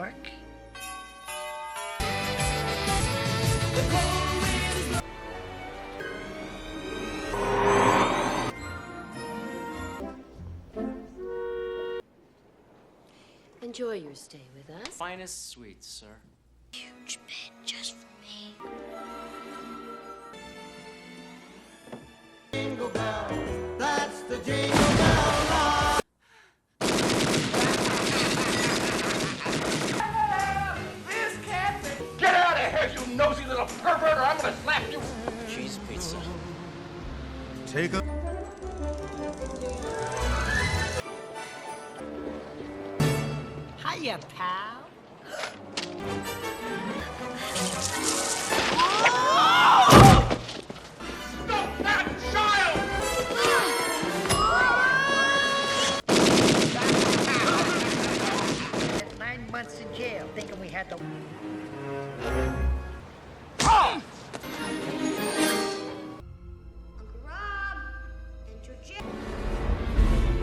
Work. Enjoy your stay with us. Finest sweets, sir. Huge bed just for me. Jingle bell, that's the jingle bell rock. This cat! Get out of here, you nosy little pervert, or I'm gonna slap you! Cheese pizza. Take a... Hiya, pal. Stop that child! 9 months in jail, thinking we had to... Uncle Rob, enter jail.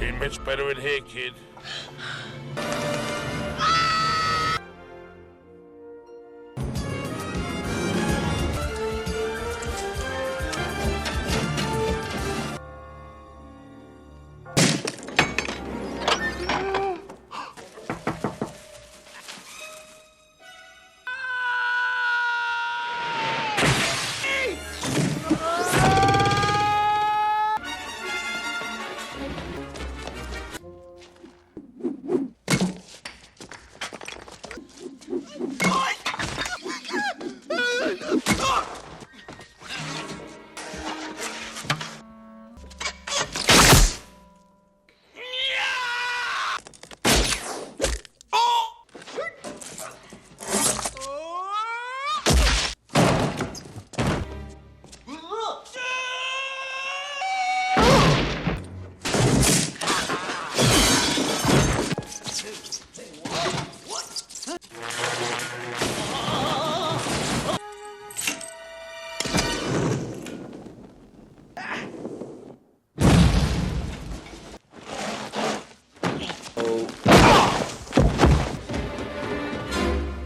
Ain't much better in here, kid.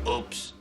Oops.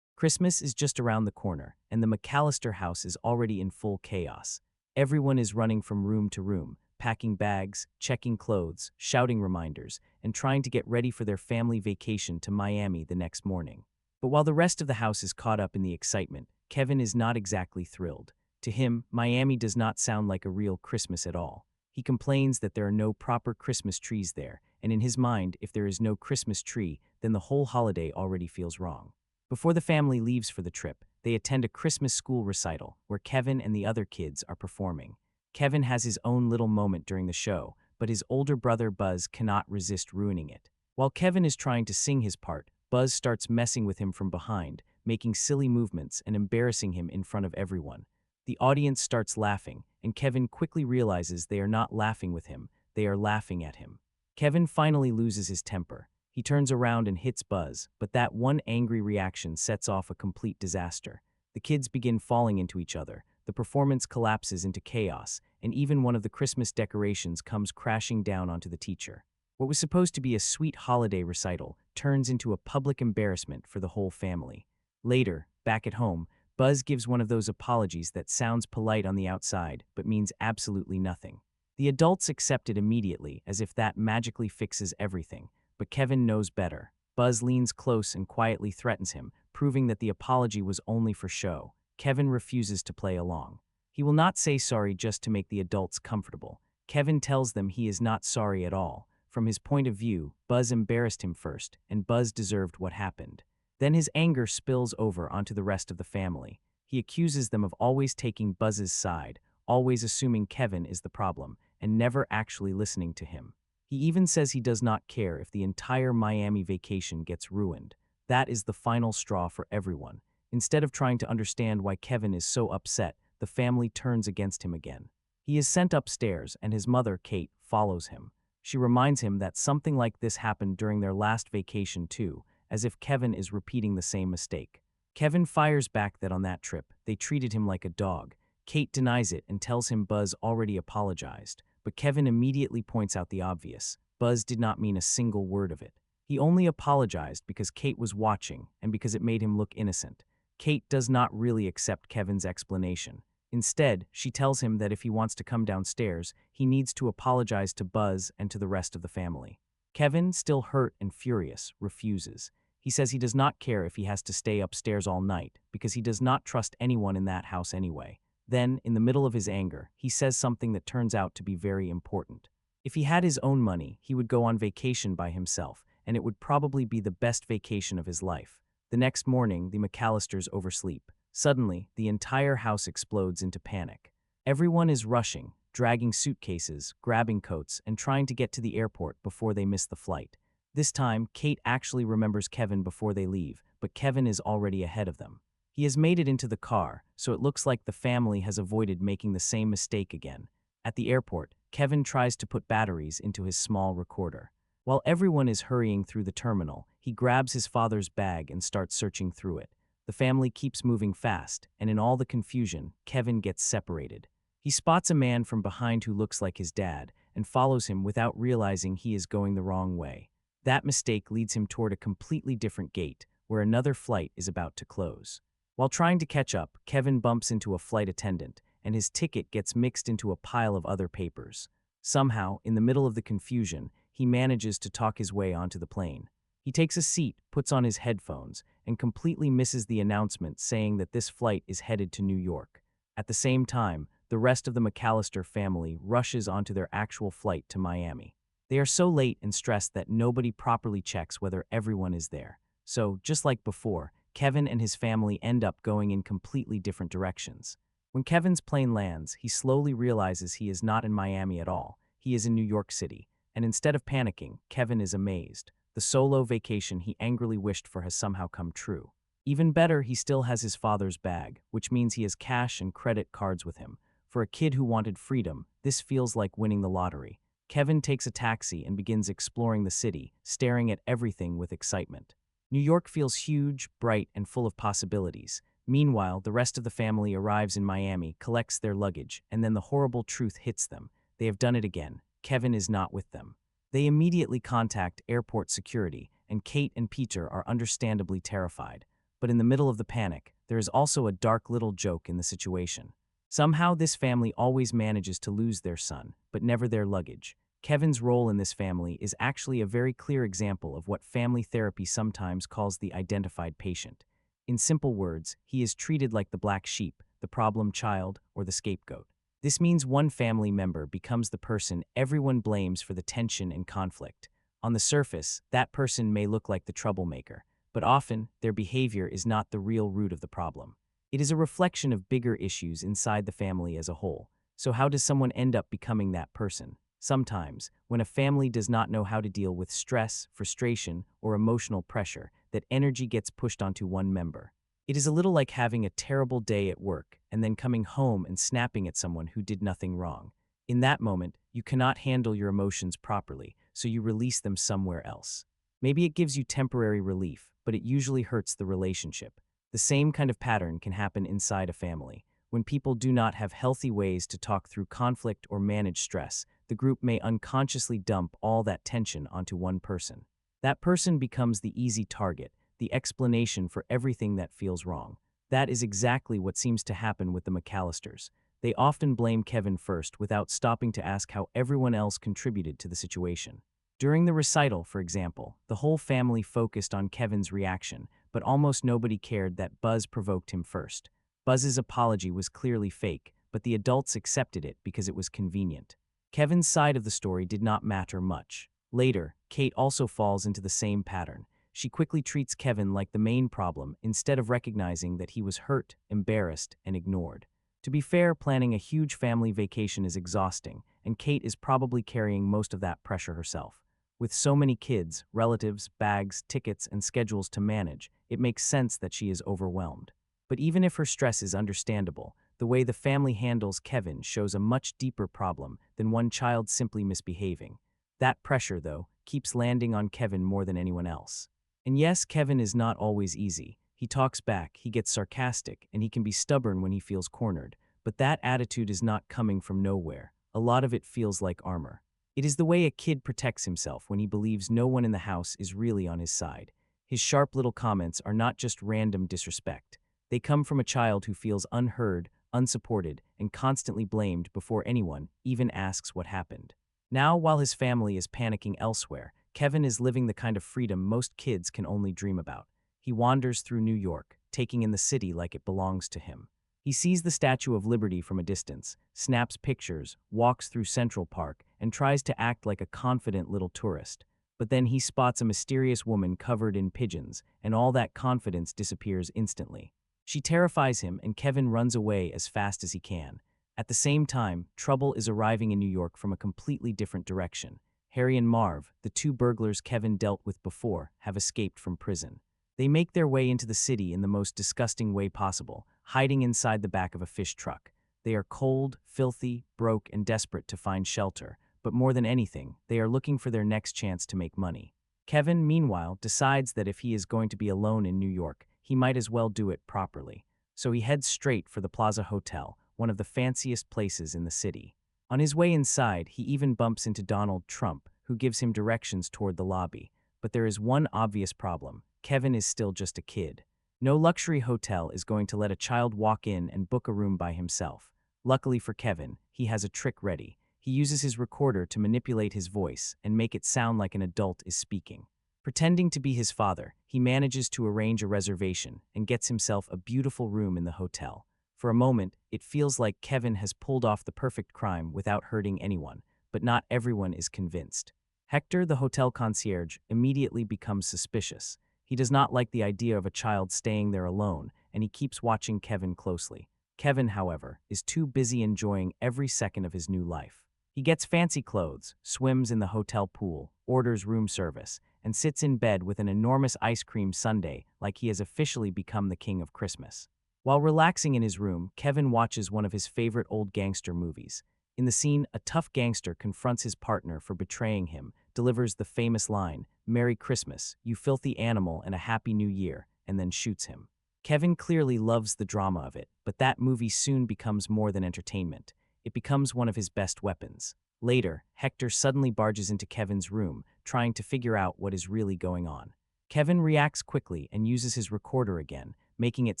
Christmas is just around the corner, and the McAllister house is already in full chaos. Everyone is running from room to room, packing bags, checking clothes, shouting reminders, and trying to get ready for their family vacation to Miami the next morning. But while the rest of the house is caught up in the excitement, Kevin is not exactly thrilled. To him, Miami does not sound like a real Christmas at all. He complains that there are no proper Christmas trees there, and in his mind, if there is no Christmas tree, then the whole holiday already feels wrong. Before the family leaves for the trip, they attend a Christmas school recital where Kevin and the other kids are performing. Kevin has his own little moment during the show, but his older brother Buzz cannot resist ruining it. While Kevin is trying to sing his part, Buzz starts messing with him from behind, making silly movements and embarrassing him in front of everyone. The audience starts laughing, and Kevin quickly realizes they are not laughing with him, they are laughing at him. Kevin finally loses his temper. He turns around and hits Buzz, but that one angry reaction sets off a complete disaster. The kids begin falling into each other, the performance collapses into chaos, and even one of the Christmas decorations comes crashing down onto the teacher. What was supposed to be a sweet holiday recital turns into a public embarrassment for the whole family. Later, back at home, Buzz gives one of those apologies that sounds polite on the outside but means absolutely nothing. The adults accept it immediately as if that magically fixes everything, but Kevin knows better. Buzz leans close and quietly threatens him, proving that the apology was only for show. Kevin refuses to play along. He will not say sorry just to make the adults comfortable. Kevin tells them he is not sorry at all. From his point of view, Buzz embarrassed him first, and Buzz deserved what happened. Then his anger spills over onto the rest of the family. He accuses them of always taking Buzz's side, always assuming Kevin is the problem, and never actually listening to him. He even says he does not care if the entire Miami vacation gets ruined. That is the final straw for everyone. Instead of trying to understand why Kevin is so upset, the family turns against him again. He is sent upstairs, and his mother, Kate, follows him. She reminds him that something like this happened during their last vacation too, as if Kevin is repeating the same mistake. Kevin fires back that on that trip, they treated him like a dog. Kate denies it and tells him Buzz already apologized, but Kevin immediately points out the obvious. Buzz did not mean a single word of it. He only apologized because Kate was watching and because it made him look innocent. Kate does not really accept Kevin's explanation. Instead, she tells him that if he wants to come downstairs, he needs to apologize to Buzz and to the rest of the family. Kevin, still hurt and furious, refuses. He says he does not care if he has to stay upstairs all night because he does not trust anyone in that house anyway. Then, in the middle of his anger, he says something that turns out to be very important. If he had his own money, he would go on vacation by himself, and it would probably be the best vacation of his life. The next morning, the McAllisters oversleep. Suddenly, the entire house explodes into panic. Everyone is rushing, dragging suitcases, grabbing coats, and trying to get to the airport before they miss the flight. This time, Kate actually remembers Kevin before they leave, but Kevin is already ahead of them. He has made it into the car, so it looks like the family has avoided making the same mistake again. At the airport, Kevin tries to put batteries into his small recorder. While everyone is hurrying through the terminal, he grabs his father's bag and starts searching through it. The family keeps moving fast, and in all the confusion, Kevin gets separated. He spots a man from behind who looks like his dad and follows him without realizing he is going the wrong way. That mistake leads him toward a completely different gate, where another flight is about to close. While trying to catch up, Kevin bumps into a flight attendant, and his ticket gets mixed into a pile of other papers. Somehow, in the middle of the confusion, he manages to talk his way onto the plane. He takes a seat, puts on his headphones, and completely misses the announcement saying that this flight is headed to New York. At the same time, the rest of the McAllister family rushes onto their actual flight to Miami. They are so late and stressed that nobody properly checks whether everyone is there. So, just like before, Kevin and his family end up going in completely different directions. When Kevin's plane lands, he slowly realizes he is not in Miami at all. He is in New York City. And instead of panicking, Kevin is amazed. The solo vacation he angrily wished for has somehow come true. Even better, he still has his father's bag, which means he has cash and credit cards with him. For a kid who wanted freedom, this feels like winning the lottery. Kevin takes a taxi and begins exploring the city, staring at everything with excitement. New York feels huge, bright, and full of possibilities. Meanwhile, the rest of the family arrives in Miami, collects their luggage, and then the horrible truth hits them. They have done it again. Kevin is not with them. They immediately contact airport security, and Kate and Peter are understandably terrified. But in the middle of the panic, there is also a dark little joke in the situation. Somehow this family always manages to lose their son, but never their luggage. Kevin's role in this family is actually a very clear example of what family therapy sometimes calls the identified patient. In simple words, he is treated like the black sheep, the problem child, or the scapegoat. This means one family member becomes the person everyone blames for the tension and conflict. On the surface, that person may look like the troublemaker, but often their behavior is not the real root of the problem. It is a reflection of bigger issues inside the family as a whole. So how does someone end up becoming that person? Sometimes, when a family does not know how to deal with stress, frustration, or emotional pressure, that energy gets pushed onto one member. It is a little like having a terrible day at work and then coming home and snapping at someone who did nothing wrong. In that moment, you cannot handle your emotions properly, so you release them somewhere else. Maybe it gives you temporary relief, but it usually hurts the relationship. The same kind of pattern can happen inside a family. When people do not have healthy ways to talk through conflict or manage stress, the group may unconsciously dump all that tension onto one person. That person becomes the easy target, the explanation for everything that feels wrong. That is exactly what seems to happen with the McAllisters. They often blame Kevin first without stopping to ask how everyone else contributed to the situation. During the recital, for example, the whole family focused on Kevin's reaction, but almost nobody cared that Buzz provoked him first. Buzz's apology was clearly fake, but the adults accepted it because it was convenient. Kevin's side of the story did not matter much. Later, Kate also falls into the same pattern. She quickly treats Kevin like the main problem instead of recognizing that he was hurt, embarrassed, and ignored. To be fair, planning a huge family vacation is exhausting, and Kate is probably carrying most of that pressure herself. With so many kids, relatives, bags, tickets, and schedules to manage, it makes sense that she is overwhelmed. But even if her stress is understandable, the way the family handles Kevin shows a much deeper problem than one child simply misbehaving. That pressure, though, keeps landing on Kevin more than anyone else. And yes, Kevin is not always easy. He talks back, he gets sarcastic, and he can be stubborn when he feels cornered. But that attitude is not coming from nowhere. A lot of it feels like armor. It is the way a kid protects himself when he believes no one in the house is really on his side. His sharp little comments are not just random disrespect. They come from a child who feels unheard, unsupported, and constantly blamed before anyone even asks what happened. Now, while his family is panicking elsewhere, Kevin is living the kind of freedom most kids can only dream about. He wanders through New York, taking in the city like it belongs to him. He sees the Statue of Liberty from a distance, snaps pictures, walks through Central Park, and tries to act like a confident little tourist. But then he spots a mysterious woman covered in pigeons, and all that confidence disappears instantly. She terrifies him, and Kevin runs away as fast as he can. At the same time, trouble is arriving in New York from a completely different direction. Harry and Marv, the two burglars Kevin dealt with before, have escaped from prison. They make their way into the city in the most disgusting way possible, hiding inside the back of a fish truck. They are cold, filthy, broke, and desperate to find shelter, but more than anything, they are looking for their next chance to make money. Kevin, meanwhile, decides that if he is going to be alone in New York, he might as well do it properly. So he heads straight for the Plaza Hotel, one of the fanciest places in the city. On his way inside, he even bumps into Donald Trump, who gives him directions toward the lobby. But there is one obvious problem. Kevin is still just a kid. No luxury hotel is going to let a child walk in and book a room by himself. Luckily for Kevin, he has a trick ready. He uses his recorder to manipulate his voice and make it sound like an adult is speaking. Pretending to be his father, he manages to arrange a reservation and gets himself a beautiful room in the hotel. For a moment, it feels like Kevin has pulled off the perfect crime without hurting anyone, but not everyone is convinced. Hector, the hotel concierge, immediately becomes suspicious. He does not like the idea of a child staying there alone, and he keeps watching Kevin closely. Kevin, however, is too busy enjoying every second of his new life. He gets fancy clothes, swims in the hotel pool, orders room service, and sits in bed with an enormous ice cream sundae like he has officially become the king of Christmas. While relaxing in his room, Kevin watches one of his favorite old gangster movies. In the scene, a tough gangster confronts his partner for betraying him, delivers the famous line, "Merry Christmas, you filthy animal, and a Happy New Year," and then shoots him. Kevin clearly loves the drama of it, but that movie soon becomes more than entertainment. It becomes one of his best weapons. Later, Hector suddenly barges into Kevin's room, trying to figure out what is really going on. Kevin reacts quickly and uses his recorder again, making it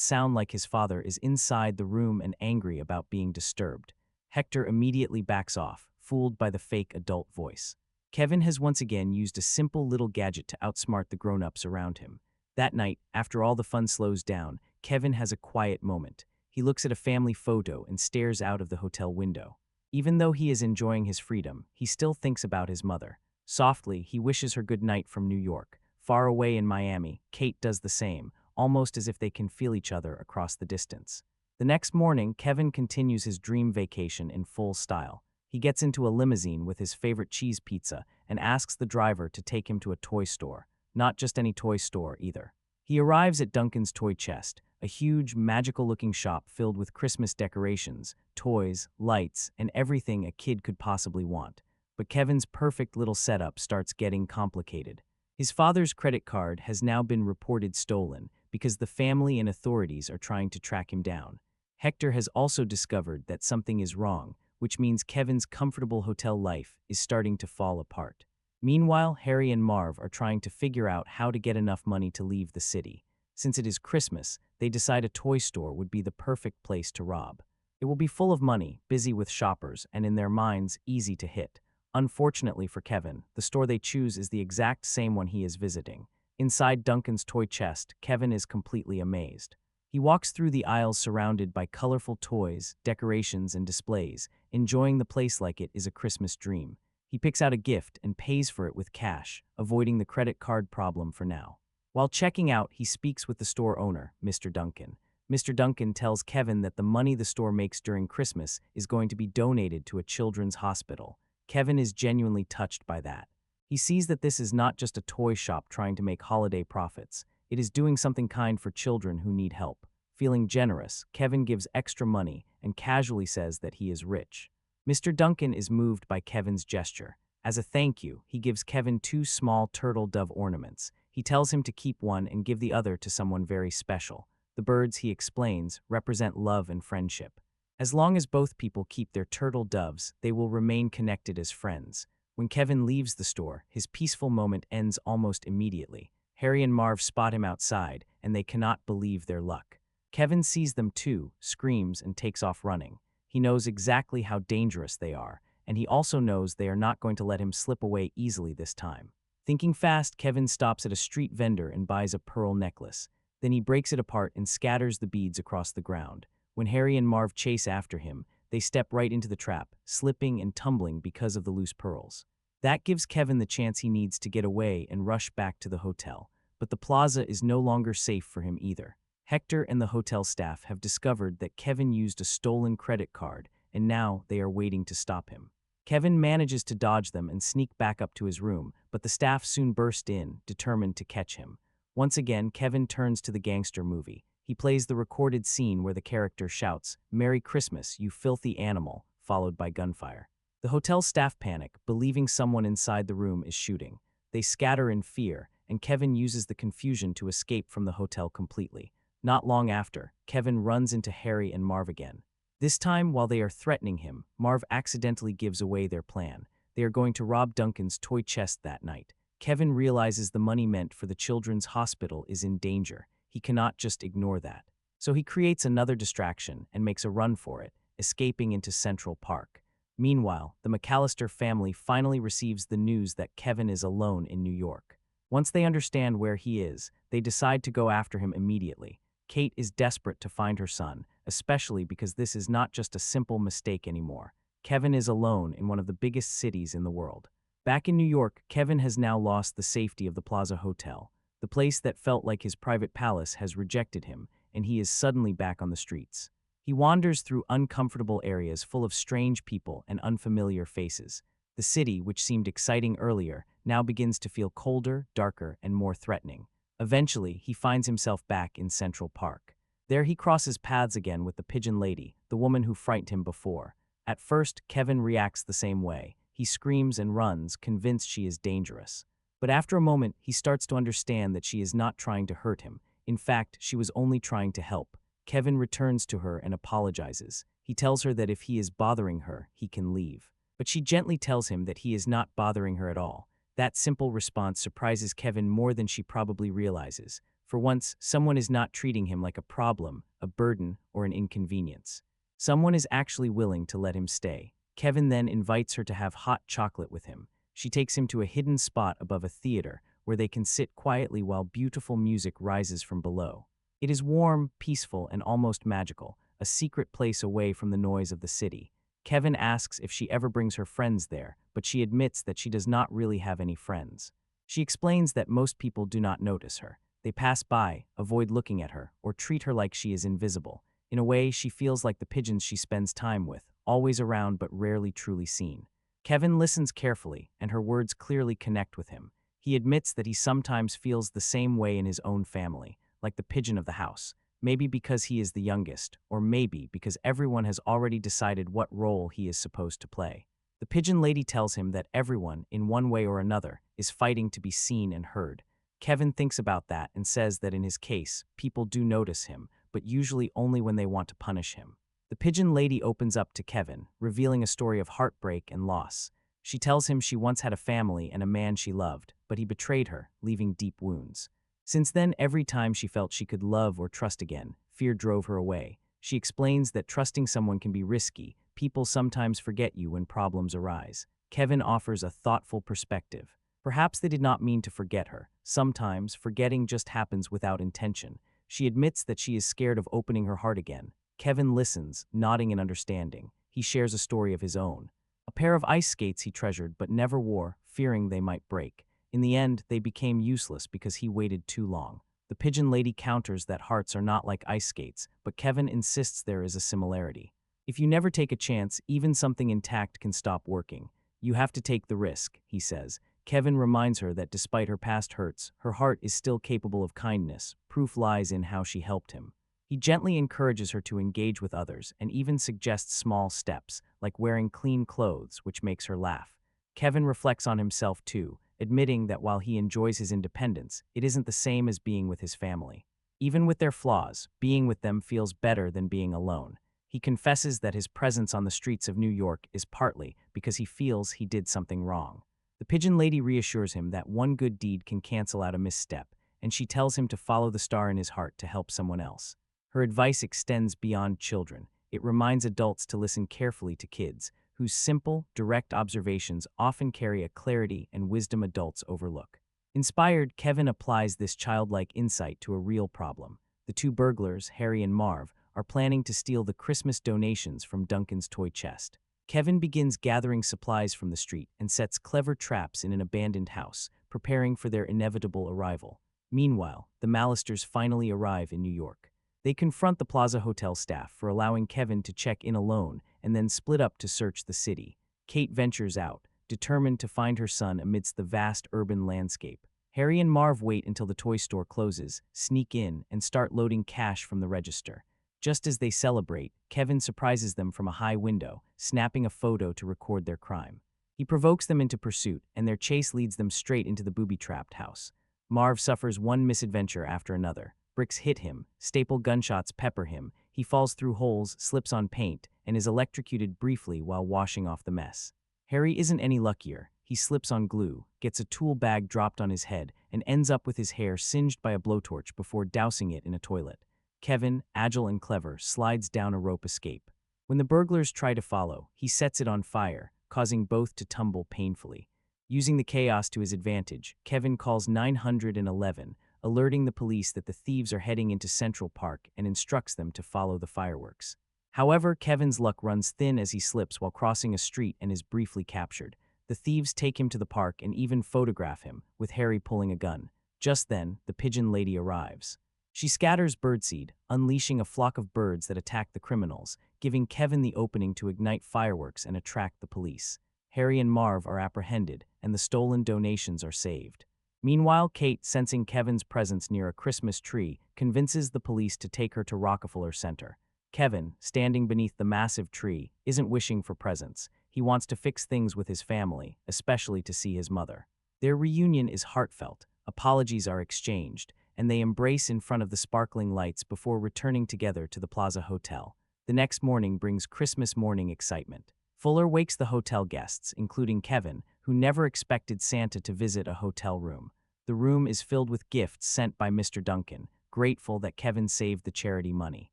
sound like his father is inside the room and angry about being disturbed. Hector immediately backs off, fooled by the fake adult voice. Kevin has once again used a simple little gadget to outsmart the grown-ups around him. That night, after all the fun slows down, Kevin has a quiet moment. He looks at a family photo and stares out of the hotel window. Even though he is enjoying his freedom, he still thinks about his mother. Softly, he wishes her good night from New York. Far away in Miami, Kate does the same, almost as if they can feel each other across the distance. The next morning, Kevin continues his dream vacation in full style. He gets into a limousine with his favorite cheese pizza and asks the driver to take him to a toy store. Not just any toy store, either. He arrives at Duncan's Toy Chest, a huge, magical-looking shop filled with Christmas decorations, toys, lights, and everything a kid could possibly want. But Kevin's perfect little setup starts getting complicated. His father's credit card has now been reported stolen because the family and authorities are trying to track him down. Hector has also discovered that something is wrong, which means Kevin's comfortable hotel life is starting to fall apart. Meanwhile, Harry and Marv are trying to figure out how to get enough money to leave the city. Since it is Christmas, they decide a toy store would be the perfect place to rob. It will be full of money, busy with shoppers, and in their minds, easy to hit. Unfortunately for Kevin, the store they choose is the exact same one he is visiting. Inside Duncan's toy chest, Kevin is completely amazed. He walks through the aisles surrounded by colorful toys, decorations, and displays. Enjoying the place like it is a Christmas dream. He picks out a gift and pays for it with cash, avoiding the credit card problem for now. While checking out, he speaks with the store owner, Mr. Duncan. Mr. Duncan tells Kevin that the money the store makes during Christmas is going to be donated to a children's hospital. Kevin is genuinely touched by that. He sees that this is not just a toy shop trying to make holiday profits. It is doing something kind for children who need help. Feeling generous, Kevin gives extra money and casually says that he is rich. Mr. Duncan is moved by Kevin's gesture. As a thank you, he gives Kevin 2 small turtle dove ornaments. He tells him to keep one and give the other to someone very special. The birds, he explains, represent love and friendship. As long as both people keep their turtle doves, they will remain connected as friends. When Kevin leaves the store, his peaceful moment ends almost immediately. Harry and Marv spot him outside, and they cannot believe their luck. Kevin sees them too, screams, and takes off running. He knows exactly how dangerous they are, and he also knows they are not going to let him slip away easily this time. Thinking fast, Kevin stops at a street vendor and buys a pearl necklace. Then he breaks it apart and scatters the beads across the ground. When Harry and Marv chase after him, they step right into the trap, slipping and tumbling because of the loose pearls. That gives Kevin the chance he needs to get away and rush back to the hotel. But the plaza is no longer safe for him either. Hector and the hotel staff have discovered that Kevin used a stolen credit card, and now they are waiting to stop him. Kevin manages to dodge them and sneak back up to his room, but the staff soon burst in, determined to catch him. Once again, Kevin turns to the gangster movie. He plays the recorded scene where the character shouts, "Merry Christmas, you filthy animal," followed by gunfire. The hotel staff panic, believing someone inside the room is shooting. They scatter in fear, and Kevin uses the confusion to escape from the hotel completely. Not long after, Kevin runs into Harry and Marv again. This time, while they are threatening him, Marv accidentally gives away their plan. They are going to rob Duncan's toy chest that night. Kevin realizes the money meant for the children's hospital is in danger. He cannot just ignore that. So he creates another distraction and makes a run for it, escaping into Central Park. Meanwhile, the McAllister family finally receives the news that Kevin is alone in New York. Once they understand where he is, they decide to go after him immediately. Kate is desperate to find her son, especially because this is not just a simple mistake anymore. Kevin is alone in one of the biggest cities in the world. Back in New York, Kevin has now lost the safety of the Plaza Hotel. The place that felt like his private palace has rejected him, and he is suddenly back on the streets. He wanders through uncomfortable areas full of strange people and unfamiliar faces. The city, which seemed exciting earlier, now begins to feel colder, darker, and more threatening. Eventually, he finds himself back in Central Park. There he crosses paths again with the pigeon lady, the woman who frightened him before. At first, Kevin reacts the same way. He screams and runs, convinced she is dangerous. But after a moment, he starts to understand that she is not trying to hurt him. In fact, she was only trying to help. Kevin returns to her and apologizes. He tells her that if he is bothering her, he can leave. But she gently tells him that he is not bothering her at all. That simple response surprises Kevin more than she probably realizes. For once, someone is not treating him like a problem, a burden, or an inconvenience. Someone is actually willing to let him stay. Kevin then invites her to have hot chocolate with him. She takes him to a hidden spot above a theater where they can sit quietly while beautiful music rises from below. It is warm, peaceful, and almost magical, a secret place away from the noise of the city. Kevin asks if she ever brings her friends there, but she admits that she does not really have any friends. She explains that most people do not notice her. They pass by, avoid looking at her, or treat her like she is invisible. In a way, she feels like the pigeons she spends time with, always around but rarely truly seen. Kevin listens carefully, and her words clearly connect with him. He admits that he sometimes feels the same way in his own family, like the pigeon of the house. Maybe because he is the youngest, or maybe because everyone has already decided what role he is supposed to play. The pigeon lady tells him that everyone, in one way or another, is fighting to be seen and heard. Kevin thinks about that and says that in his case, people do notice him, but usually only when they want to punish him. The pigeon lady opens up to Kevin, revealing a story of heartbreak and loss. She tells him she once had a family and a man she loved, but he betrayed her, leaving deep wounds. Since then, every time she felt she could love or trust again, fear drove her away. She explains that trusting someone can be risky. People sometimes forget you when problems arise. Kevin offers a thoughtful perspective. Perhaps they did not mean to forget her. Sometimes, forgetting just happens without intention. She admits that she is scared of opening her heart again. Kevin listens, nodding in understanding. He shares a story of his own. A pair of ice skates he treasured but never wore, fearing they might break. In the end, they became useless because he waited too long. The pigeon lady counters that hearts are not like ice skates, but Kevin insists there is a similarity. If you never take a chance, even something intact can stop working. You have to take the risk, he says. Kevin reminds her that despite her past hurts, her heart is still capable of kindness. Proof lies in how she helped him. He gently encourages her to engage with others and even suggests small steps, like wearing clean clothes, which makes her laugh. Kevin reflects on himself too, admitting that while he enjoys his independence, it isn't the same as being with his family. Even with their flaws, being with them feels better than being alone. He confesses that his presence on the streets of New York is partly because he feels he did something wrong. The pigeon lady reassures him that one good deed can cancel out a misstep, and she tells him to follow the star in his heart to help someone else. Her advice extends beyond children. It reminds adults to listen carefully to kids, whose simple, direct observations often carry a clarity and wisdom adults overlook. Inspired, Kevin applies this childlike insight to a real problem. The two burglars, Harry and Marv, are planning to steal the Christmas donations from Duncan's toy chest. Kevin begins gathering supplies from the street and sets clever traps in an abandoned house, preparing for their inevitable arrival. Meanwhile, the Malisters finally arrive in New York. They confront the Plaza Hotel staff for allowing Kevin to check in alone and then split up to search the city. Kate ventures out, determined to find her son amidst the vast urban landscape. Harry and Marv wait until the toy store closes, sneak in, and start loading cash from the register. Just as they celebrate, Kevin surprises them from a high window, snapping a photo to record their crime. He provokes them into pursuit, and their chase leads them straight into the booby-trapped house. Marv suffers one misadventure after another. Bricks hit him, staple gunshots pepper him, he falls through holes, slips on paint, and is electrocuted briefly while washing off the mess. Harry isn't any luckier. He slips on glue, gets a tool bag dropped on his head, and ends up with his hair singed by a blowtorch before dousing it in a toilet. Kevin, agile and clever, slides down a rope escape. When the burglars try to follow, he sets it on fire, causing both to tumble painfully. Using the chaos to his advantage, Kevin calls 911, alerting the police that the thieves are heading into Central Park and instructs them to follow the fireworks. However, Kevin's luck runs thin as he slips while crossing a street and is briefly captured. The thieves take him to the park and even photograph him, with Harry pulling a gun. Just then, the pigeon lady arrives. She scatters birdseed, unleashing a flock of birds that attack the criminals, giving Kevin the opening to ignite fireworks and attract the police. Harry and Marv are apprehended, and the stolen donations are saved. Meanwhile, Kate, sensing Kevin's presence near a Christmas tree, convinces the police to take her to Rockefeller Center. Kevin, standing beneath the massive tree, isn't wishing for presents. He wants to fix things with his family, especially to see his mother. Their reunion is heartfelt, apologies are exchanged, and they embrace in front of the sparkling lights before returning together to the Plaza Hotel. The next morning brings Christmas morning excitement. Fuller wakes the hotel guests, including Kevin, who never expected Santa to visit a hotel room. The room is filled with gifts sent by Mr. Duncan, grateful that Kevin saved the charity money.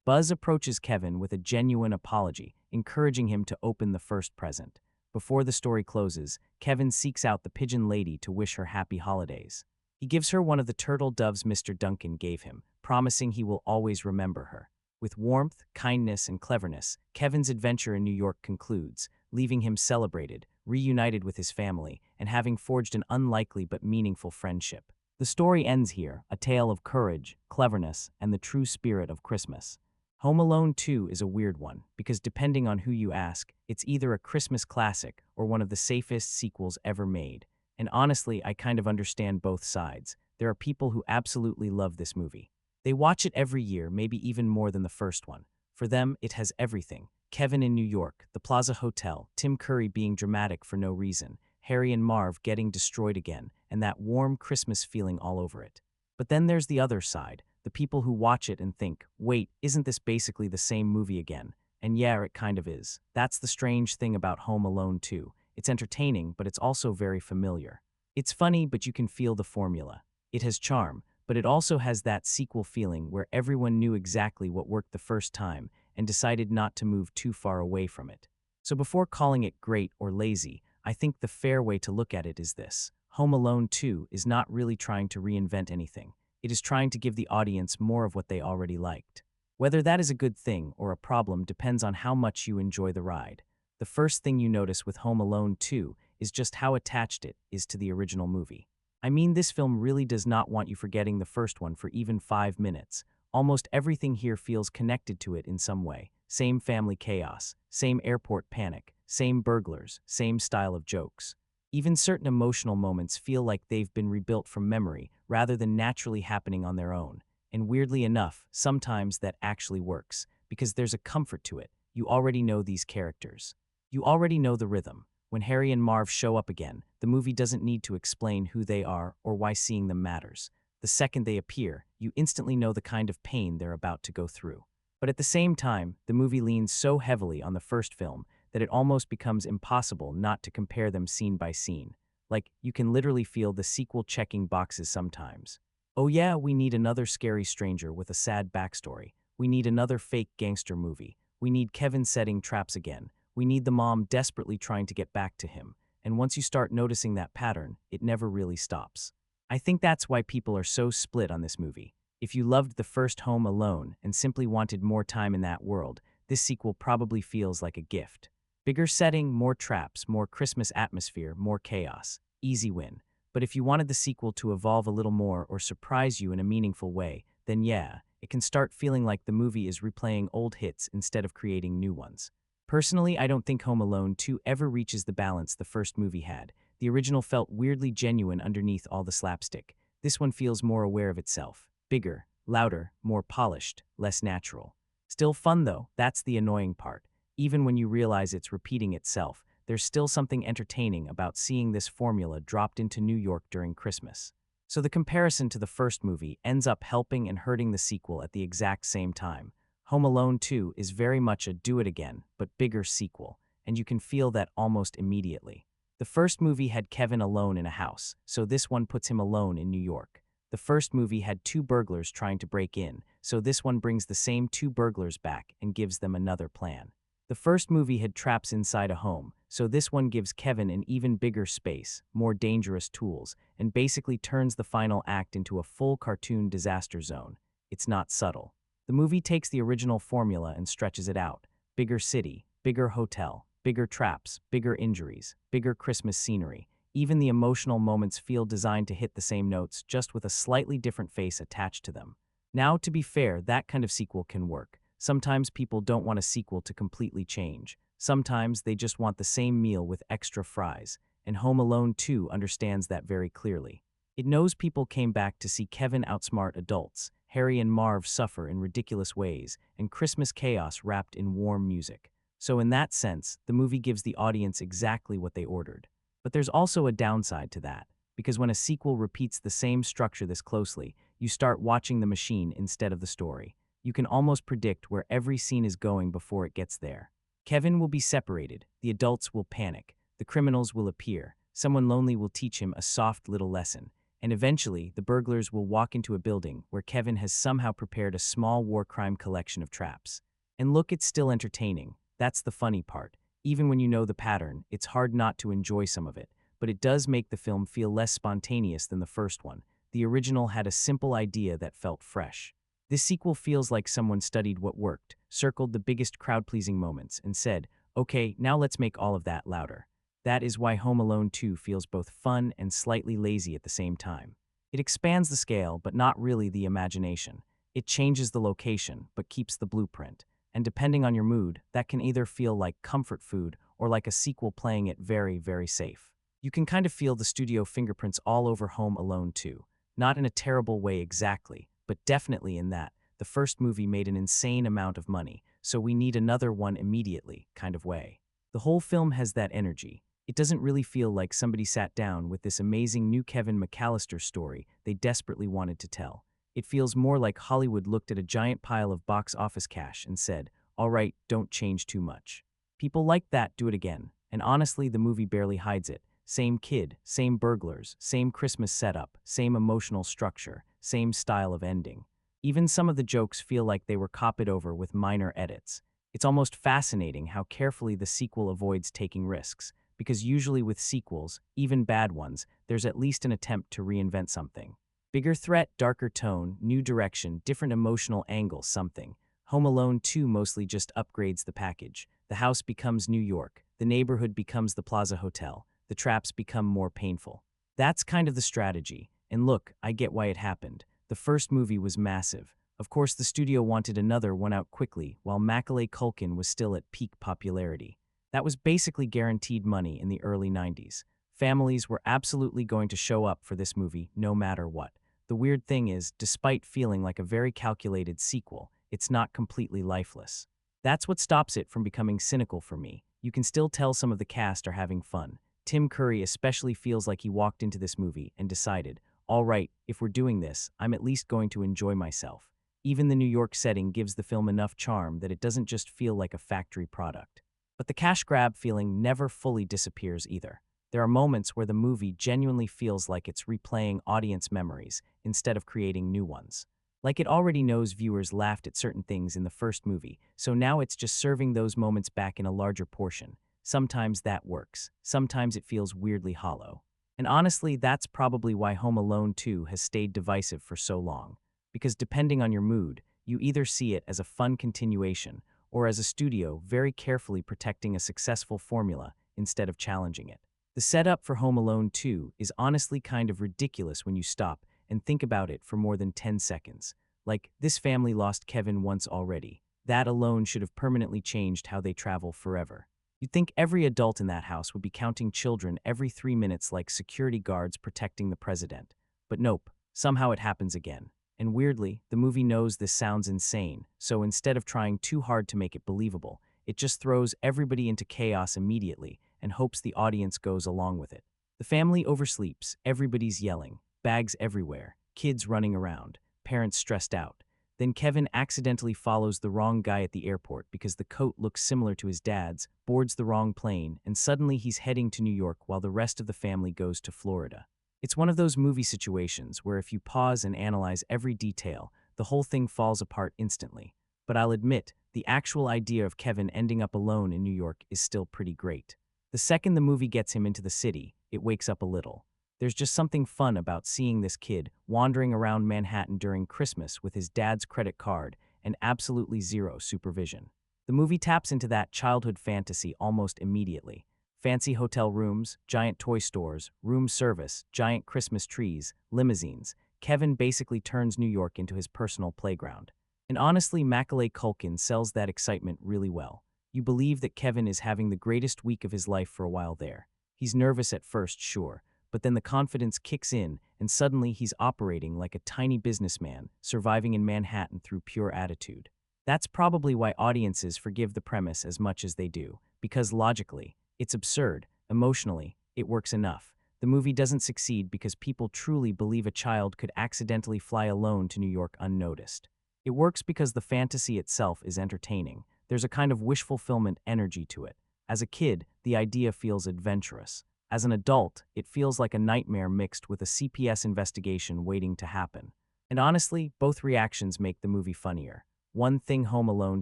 Buzz approaches Kevin with a genuine apology, encouraging him to open the first present. Before the story closes, Kevin seeks out the pigeon lady to wish her happy holidays. He gives her one of the turtle doves Mr. Duncan gave him, promising he will always remember her. With warmth, kindness, and cleverness, Kevin's adventure in New York concludes, leaving him celebrated, reunited with his family, and having forged an unlikely but meaningful friendship. The story ends here, a tale of courage, cleverness, and the true spirit of Christmas. Home Alone 2 is a weird one, because depending on who you ask, it's either a Christmas classic or one of the safest sequels ever made. And honestly, I kind of understand both sides. There are people who absolutely love this movie. They watch it every year, maybe even more than the first one. For them, it has everything. Kevin in New York, the Plaza Hotel, Tim Curry being dramatic for no reason, Harry and Marv getting destroyed again, and that warm Christmas feeling all over it. But then there's the other side, the people who watch it and think, wait, isn't this basically the same movie again? And yeah, it kind of is. That's the strange thing about Home Alone 2. It's entertaining, but it's also very familiar. It's funny, but you can feel the formula. It has charm, but it also has that sequel feeling where everyone knew exactly what worked the first time and decided not to move too far away from it. So before calling it great or lazy, I think the fair way to look at it is this. Home Alone 2 is not really trying to reinvent anything. It is trying to give the audience more of what they already liked. Whether that is a good thing or a problem depends on how much you enjoy the ride. The first thing you notice with Home Alone 2 is just how attached it is to the original movie. I mean, this film really does not want you forgetting the first one for even 5 minutes. Almost everything here feels connected to it in some way. Same family chaos, same airport panic, same burglars, same style of jokes. Even certain emotional moments feel like they've been rebuilt from memory rather than naturally happening on their own. And weirdly enough, sometimes that actually works, because there's a comfort to it. You already know these characters. You already know the rhythm. When Harry and Marv show up again, the movie doesn't need to explain who they are or why seeing them matters. The second they appear, you instantly know the kind of pain they're about to go through. But at the same time, the movie leans so heavily on the first film that it almost becomes impossible not to compare them scene by scene. Like, you can literally feel the sequel checking boxes sometimes. Oh yeah, we need another scary stranger with a sad backstory. We need another fake gangster movie. We need Kevin setting traps again. We need the mom desperately trying to get back to him. And once you start noticing that pattern, it never really stops. I think that's why people are so split on this movie. If you loved the first Home Alone and simply wanted more time in that world, this sequel probably feels like a gift. Bigger setting, more traps, more Christmas atmosphere, more chaos. Easy win. But if you wanted the sequel to evolve a little more or surprise you in a meaningful way, then yeah, it can start feeling like the movie is replaying old hits instead of creating new ones. Personally, I don't think Home Alone 2 ever reaches the balance the first movie had. The original felt weirdly genuine underneath all the slapstick. This one feels more aware of itself. Bigger, louder, more polished, less natural. Still fun though, that's the annoying part. Even when you realize it's repeating itself, there's still something entertaining about seeing this formula dropped into New York during Christmas. So the comparison to the first movie ends up helping and hurting the sequel at the exact same time. Home Alone 2 is very much a do-it-again, but bigger sequel, and you can feel that almost immediately. The first movie had Kevin alone in a house, so this one puts him alone in New York. The first movie had 2 burglars trying to break in, so this one brings the same 2 burglars back and gives them another plan. The first movie had traps inside a home, so this one gives Kevin an even bigger space, more dangerous tools, and basically turns the final act into a full cartoon disaster zone. It's not subtle. The movie takes the original formula and stretches it out. Bigger city, bigger hotel, bigger traps, bigger injuries, bigger Christmas scenery. Even the emotional moments feel designed to hit the same notes, just with a slightly different face attached to them. Now, to be fair, that kind of sequel can work. Sometimes people don't want a sequel to completely change. Sometimes they just want the same meal with extra fries, and Home Alone 2 understands that very clearly. It knows people came back to see Kevin outsmart adults, Harry and Marv suffer in ridiculous ways, and Christmas chaos wrapped in warm music. So in that sense, the movie gives the audience exactly what they ordered. But there's also a downside to that, because when a sequel repeats the same structure this closely, you start watching the machine instead of the story. You can almost predict where every scene is going before it gets there. Kevin will be separated, the adults will panic, the criminals will appear, someone lonely will teach him a soft little lesson, and eventually the burglars will walk into a building where Kevin has somehow prepared a small war crime collection of traps. And look, it's still entertaining, That's the funny part. Even when you know the pattern, it's hard not to enjoy some of it, but it does make the film feel less spontaneous than the first one. The original had a simple idea that felt fresh. This sequel feels like someone studied what worked, circled the biggest crowd-pleasing moments, and said, okay, now let's make all of that louder. That is why Home Alone 2 feels both fun and slightly lazy at the same time. It expands the scale, but not really the imagination. It changes the location, but keeps the blueprint. And depending on your mood, that can either feel like comfort food or like a sequel playing it very, very safe. You can kind of feel the studio fingerprints all over Home Alone 2. Not in a terrible way exactly, but definitely in that. The first movie made an insane amount of money, so we need another one immediately kind of way. The whole film has that energy. It doesn't really feel like somebody sat down with this amazing new Kevin McAllister story they desperately wanted to tell. It feels more like Hollywood looked at a giant pile of box office cash and said, all right, don't change too much. People like that, do it again. And honestly, the movie barely hides it. Same kid, same burglars, same Christmas setup, same emotional structure, same style of ending. Even some of the jokes feel like they were copied over with minor edits. It's almost fascinating how carefully the sequel avoids taking risks, because usually with sequels, even bad ones, there's at least an attempt to reinvent something. Bigger threat, darker tone, new direction, different emotional angle, something. Home Alone 2 mostly just upgrades the package. The house becomes New York, the neighborhood becomes the Plaza Hotel, the traps become more painful. That's kind of the strategy. And look, I get why it happened. The first movie was massive. Of course, the studio wanted another one out quickly, while Macaulay Culkin was still at peak popularity. That was basically guaranteed money in the early 90s. Families were absolutely going to show up for this movie no matter what. The weird thing is, despite feeling like a very calculated sequel, it's not completely lifeless. That's what stops it from becoming cynical for me. You can still tell some of the cast are having fun. Tim Curry especially feels like he walked into this movie and decided, all right, if we're doing this, I'm at least going to enjoy myself. Even the New York setting gives the film enough charm that it doesn't just feel like a factory product. But the cash grab feeling never fully disappears either. There are moments where the movie genuinely feels like it's replaying audience memories instead of creating new ones. Like it already knows viewers laughed at certain things in the first movie, so now it's just serving those moments back in a larger portion. Sometimes that works, sometimes it feels weirdly hollow. And honestly, that's probably why Home Alone 2 has stayed divisive for so long. Because depending on your mood, you either see it as a fun continuation or as a studio very carefully protecting a successful formula instead of challenging it. The setup for Home Alone 2 is honestly kind of ridiculous when you stop and think about it for more than 10 seconds. Like, this family lost Kevin once already. That alone should have permanently changed how they travel forever. You'd think every adult in that house would be counting children every 3 minutes like security guards protecting the president. But nope, somehow it happens again. And weirdly, the movie knows this sounds insane, so instead of trying too hard to make it believable, it just throws everybody into chaos immediately and hopes the audience goes along with it. The family oversleeps, everybody's yelling, bags everywhere, kids running around, parents stressed out. Then Kevin accidentally follows the wrong guy at the airport because the coat looks similar to his dad's, boards the wrong plane, and suddenly he's heading to New York while the rest of the family goes to Florida. It's one of those movie situations where if you pause and analyze every detail, the whole thing falls apart instantly. But I'll admit, the actual idea of Kevin ending up alone in New York is still pretty great. The second the movie gets him into the city, it wakes up a little. There's just something fun about seeing this kid wandering around Manhattan during Christmas with his dad's credit card and absolutely zero supervision. The movie taps into that childhood fantasy almost immediately. Fancy hotel rooms, giant toy stores, room service, giant Christmas trees, limousines. Kevin basically turns New York into his personal playground. And honestly, Macaulay Culkin sells that excitement really well. You believe that Kevin is having the greatest week of his life for a while there. He's nervous at first, sure, but then the confidence kicks in and suddenly he's operating like a tiny businessman, surviving in Manhattan through pure attitude. That's probably why audiences forgive the premise as much as they do, because logically, it's absurd. Emotionally, it works enough. The movie doesn't succeed because people truly believe a child could accidentally fly alone to New York unnoticed. It works because the fantasy itself is entertaining. There's a kind of wish fulfillment energy to it. As a kid, the idea feels adventurous. As an adult, it feels like a nightmare mixed with a CPS investigation waiting to happen. And honestly, both reactions make the movie funnier. one thing Home Alone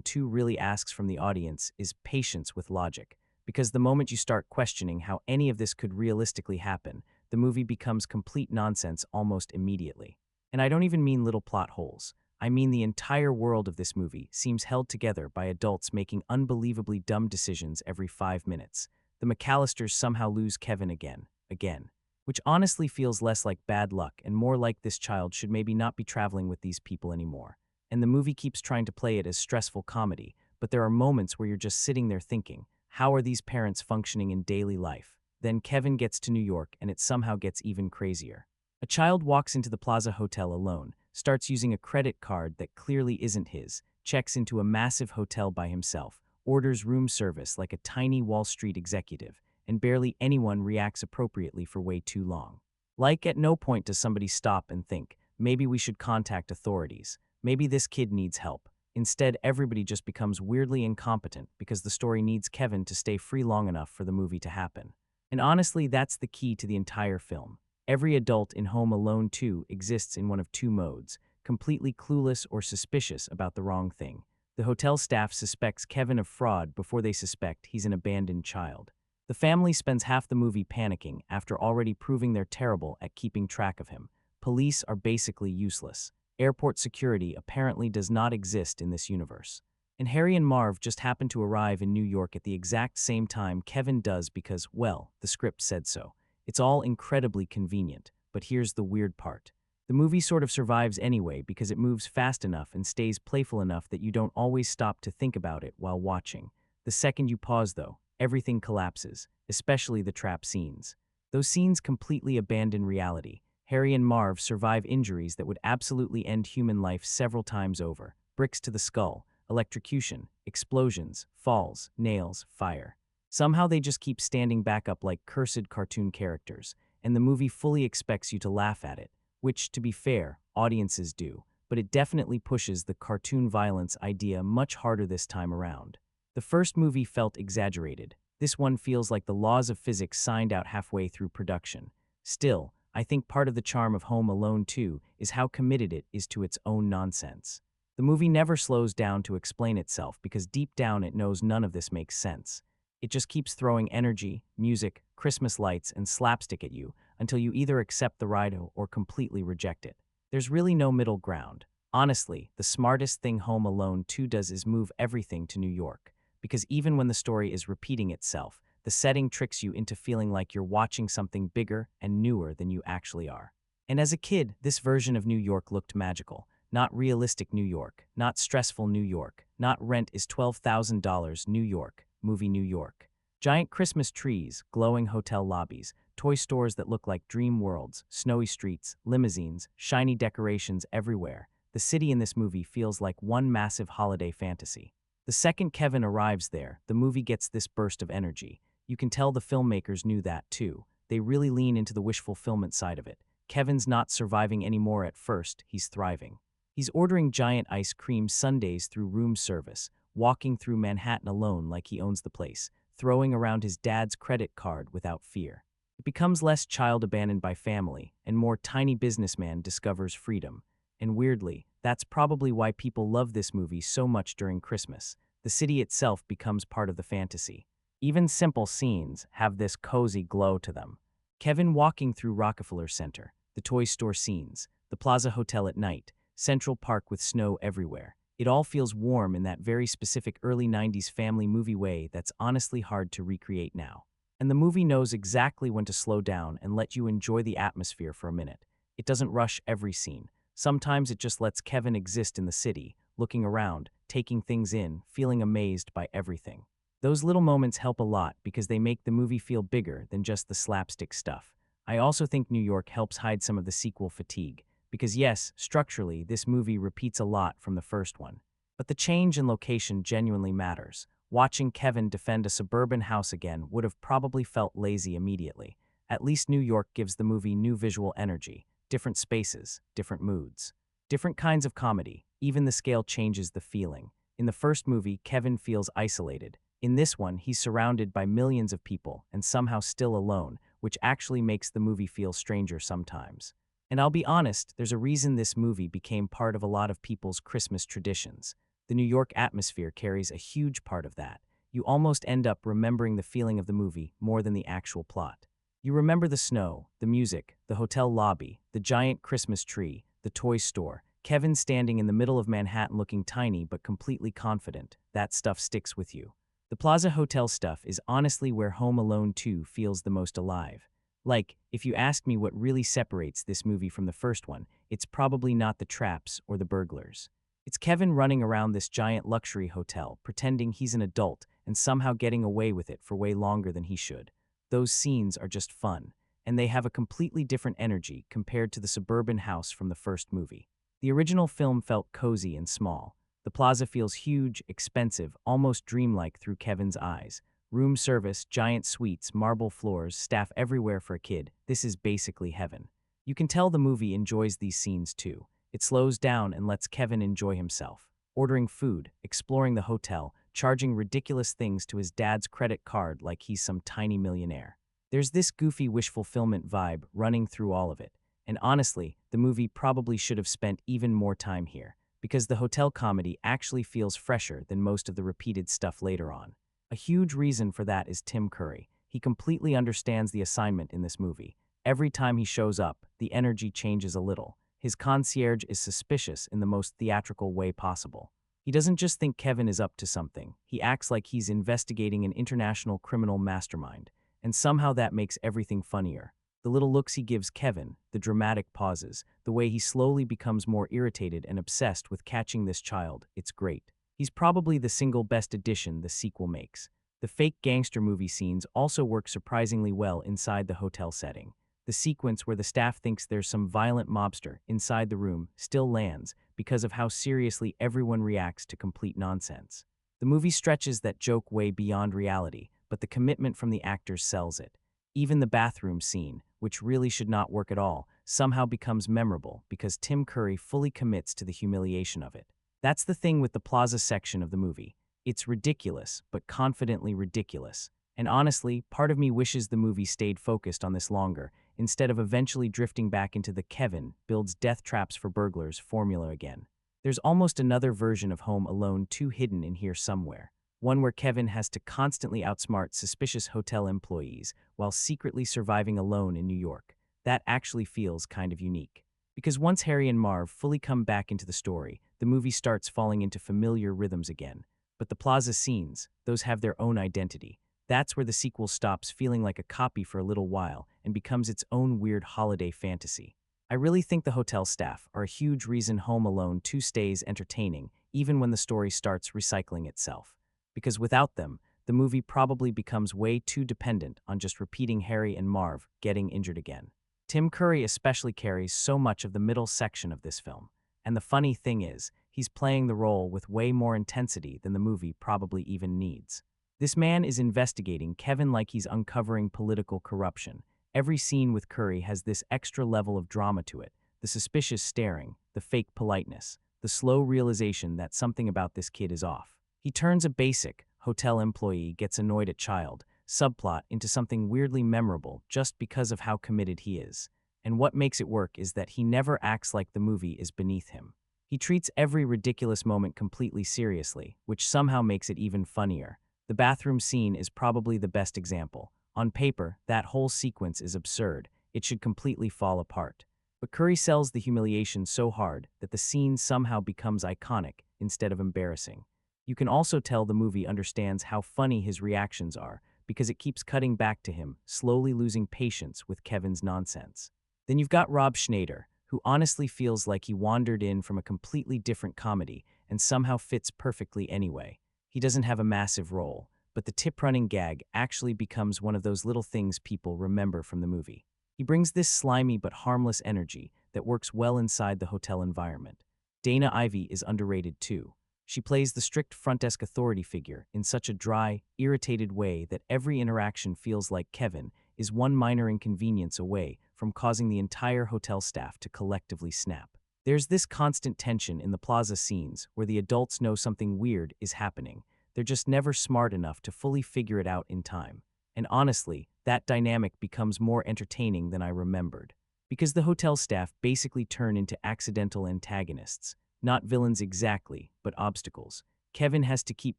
2 really asks from the audience is patience with logic. Because the moment you start questioning how any of this could realistically happen, the movie becomes complete nonsense almost immediately. And I don't even mean little plot holes. I mean the entire world of this movie seems held together by adults making unbelievably dumb decisions every 5 minutes. The McAllisters somehow lose Kevin again, which honestly feels less like bad luck and more like this child should maybe not be traveling with these people anymore. And the movie keeps trying to play it as stressful comedy, but there are moments where you're just sitting there thinking, how are these parents functioning in daily life? Then Kevin gets to New York and it somehow gets even crazier. A child walks into the Plaza Hotel alone, starts using a credit card that clearly isn't his, checks into a massive hotel by himself, orders room service like a tiny Wall Street executive, and barely anyone reacts appropriately for way too long. Like, at no point does somebody stop and think, maybe we should contact authorities, maybe this kid needs help. Instead, everybody just becomes weirdly incompetent because the story needs Kevin to stay free long enough for the movie to happen. And honestly, that's the key to the entire film. Every adult in Home Alone 2 exists in one of two modes, completely clueless or suspicious about the wrong thing. The hotel staff suspects Kevin of fraud before they suspect he's an abandoned child. The family spends half the movie panicking after already proving they're terrible at keeping track of him. Police are basically useless. Airport security apparently does not exist in this universe. And Harry and Marv just happen to arrive in New York at the exact same time Kevin does because, well, the script said so. It's all incredibly convenient, but here's the weird part. The movie sort of survives anyway because it moves fast enough and stays playful enough that you don't always stop to think about it while watching. The second you pause, though, everything collapses, especially the trap scenes. Those scenes completely abandon reality. Harry and Marv survive injuries that would absolutely end human life several times over. Bricks to the skull, electrocution, explosions, falls, nails, fire. Somehow they just keep standing back up like cursed cartoon characters, and the movie fully expects you to laugh at it, which, to be fair, audiences do, but it definitely pushes the cartoon violence idea much harder this time around. The first movie felt exaggerated. This one feels like the laws of physics signed out halfway through production. Still, I think part of the charm of Home Alone 2 is how committed it is to its own nonsense. The movie never slows down to explain itself because deep down it knows none of this makes sense. It just keeps throwing energy, music, Christmas lights, and slapstick at you until you either accept the ride or completely reject it. There's really no middle ground. Honestly, the smartest thing Home Alone 2 does is move everything to New York, because even when the story is repeating itself, the setting tricks you into feeling like you're watching something bigger and newer than you actually are. And as a kid, this version of New York looked magical. Not realistic New York, not stressful New York, not rent is $12,000 New York, movie New York. Giant Christmas trees, glowing hotel lobbies, toy stores that look like dream worlds, snowy streets, limousines, shiny decorations everywhere. The city in this movie feels like one massive holiday fantasy. The second Kevin arrives there, the movie gets this burst of energy. You can tell the filmmakers knew that too. They really lean into the wish fulfillment side of it. Kevin's not surviving anymore at first, he's thriving. He's ordering giant ice cream sundaes through room service, walking through Manhattan alone like he owns the place, throwing around his dad's credit card without fear. It becomes less child abandoned by family, and more tiny businessman discovers freedom. And weirdly, that's probably why people love this movie so much during Christmas. The city itself becomes part of the fantasy. Even simple scenes have this cozy glow to them. Kevin walking through Rockefeller Center, the toy store scenes, the Plaza Hotel at night, Central Park with snow everywhere. It all feels warm in that very specific early 90s family movie way that's honestly hard to recreate now. And the movie knows exactly when to slow down and let you enjoy the atmosphere for a minute. It doesn't rush every scene. Sometimes it just lets Kevin exist in the city, looking around, taking things in, feeling amazed by everything. Those little moments help a lot because they make the movie feel bigger than just the slapstick stuff. I also think New York helps hide some of the sequel fatigue. Because yes, structurally, this movie repeats a lot from the first one. But the change in location genuinely matters. Watching Kevin defend a suburban house again would have probably felt lazy immediately. At least New York gives the movie new visual energy, different spaces, different moods, different kinds of comedy. Even the scale changes the feeling. In the first movie, Kevin feels isolated. In this one, he's surrounded by millions of people and somehow still alone, which actually makes the movie feel stranger sometimes. And I'll be honest, there's a reason this movie became part of a lot of people's Christmas traditions. The New York atmosphere carries a huge part of that. You almost end up remembering the feeling of the movie more than the actual plot. You remember the snow, the music, the hotel lobby, the giant Christmas tree, the toy store, Kevin standing in the middle of Manhattan looking tiny but completely confident. That stuff sticks with you. The Plaza Hotel stuff is honestly where Home Alone 2 feels the most alive. Like, if you ask me what really separates this movie from the first one, it's probably not the traps or the burglars. It's Kevin running around this giant luxury hotel, pretending he's an adult and somehow getting away with it for way longer than he should. Those scenes are just fun, and they have a completely different energy compared to the suburban house from the first movie. The original film felt cozy and small. The plaza feels huge, expensive, almost dreamlike through Kevin's eyes. Room service, giant suites, marble floors, staff everywhere for a kid. This is basically heaven. You can tell the movie enjoys these scenes too. It slows down and lets Kevin enjoy himself. Ordering food, exploring the hotel, charging ridiculous things to his dad's credit card like he's some tiny millionaire. There's this goofy wish fulfillment vibe running through all of it. And honestly, the movie probably should have spent even more time here, because the hotel comedy actually feels fresher than most of the repeated stuff later on. A huge reason for that is Tim Curry. He completely understands the assignment in this movie. Every time he shows up, the energy changes a little. His concierge is suspicious in the most theatrical way possible. He doesn't just think Kevin is up to something. He acts like he's investigating an international criminal mastermind, and somehow that makes everything funnier. The little looks he gives Kevin, the dramatic pauses, the way he slowly becomes more irritated and obsessed with catching this child, it's great. He's probably the single best addition the sequel makes. The fake gangster movie scenes also work surprisingly well inside the hotel setting. The sequence where the staff thinks there's some violent mobster inside the room still lands because of how seriously everyone reacts to complete nonsense. The movie stretches that joke way beyond reality, but the commitment from the actors sells it. Even the bathroom scene, which really should not work at all, somehow becomes memorable because Tim Curry fully commits to the humiliation of it. That's the thing with the plaza section of the movie. It's ridiculous, but confidently ridiculous. And honestly, part of me wishes the movie stayed focused on this longer, instead of eventually drifting back into the Kevin builds death traps for burglars formula again. There's almost another version of Home Alone 2 hidden in here somewhere. One where Kevin has to constantly outsmart suspicious hotel employees while secretly surviving alone in New York. That actually feels kind of unique. Because once Harry and Marv fully come back into the story, the movie starts falling into familiar rhythms again. But the plaza scenes, those have their own identity. That's where the sequel stops feeling like a copy for a little while and becomes its own weird holiday fantasy. I really think the hotel staff are a huge reason Home Alone 2 stays entertaining, even when the story starts recycling itself. Because without them, the movie probably becomes way too dependent on just repeating Harry and Marv getting injured again. Tim Curry especially carries so much of the middle section of this film. And the funny thing is, he's playing the role with way more intensity than the movie probably even needs. This man is investigating Kevin like he's uncovering political corruption. Every scene with Curry has this extra level of drama to it, the suspicious staring, the fake politeness, the slow realization that something about this kid is off. He turns a basic, hotel employee gets annoyed at child, subplot into something weirdly memorable just because of how committed he is. And what makes it work is that he never acts like the movie is beneath him. He treats every ridiculous moment completely seriously, which somehow makes it even funnier. The bathroom scene is probably the best example. On paper, that whole sequence is absurd. It should completely fall apart. But Curry sells the humiliation so hard that the scene somehow becomes iconic instead of embarrassing. You can also tell the movie understands how funny his reactions are because it keeps cutting back to him, slowly losing patience with Kevin's nonsense. Then you've got Rob Schneider, who honestly feels like he wandered in from a completely different comedy and somehow fits perfectly anyway. He doesn't have a massive role, but the tip-running gag actually becomes one of those little things people remember from the movie. He brings this slimy but harmless energy that works well inside the hotel environment. Dana Ivey is underrated too. She plays the strict front desk authority figure in such a dry, irritated way that every interaction feels like Kevin is one minor inconvenience away from causing the entire hotel staff to collectively snap. There's this constant tension in the plaza scenes where the adults know something weird is happening. They're just never smart enough to fully figure it out in time. And honestly, that dynamic becomes more entertaining than I remembered. Because the hotel staff basically turn into accidental antagonists. not villains exactly, but obstacles. Kevin has to keep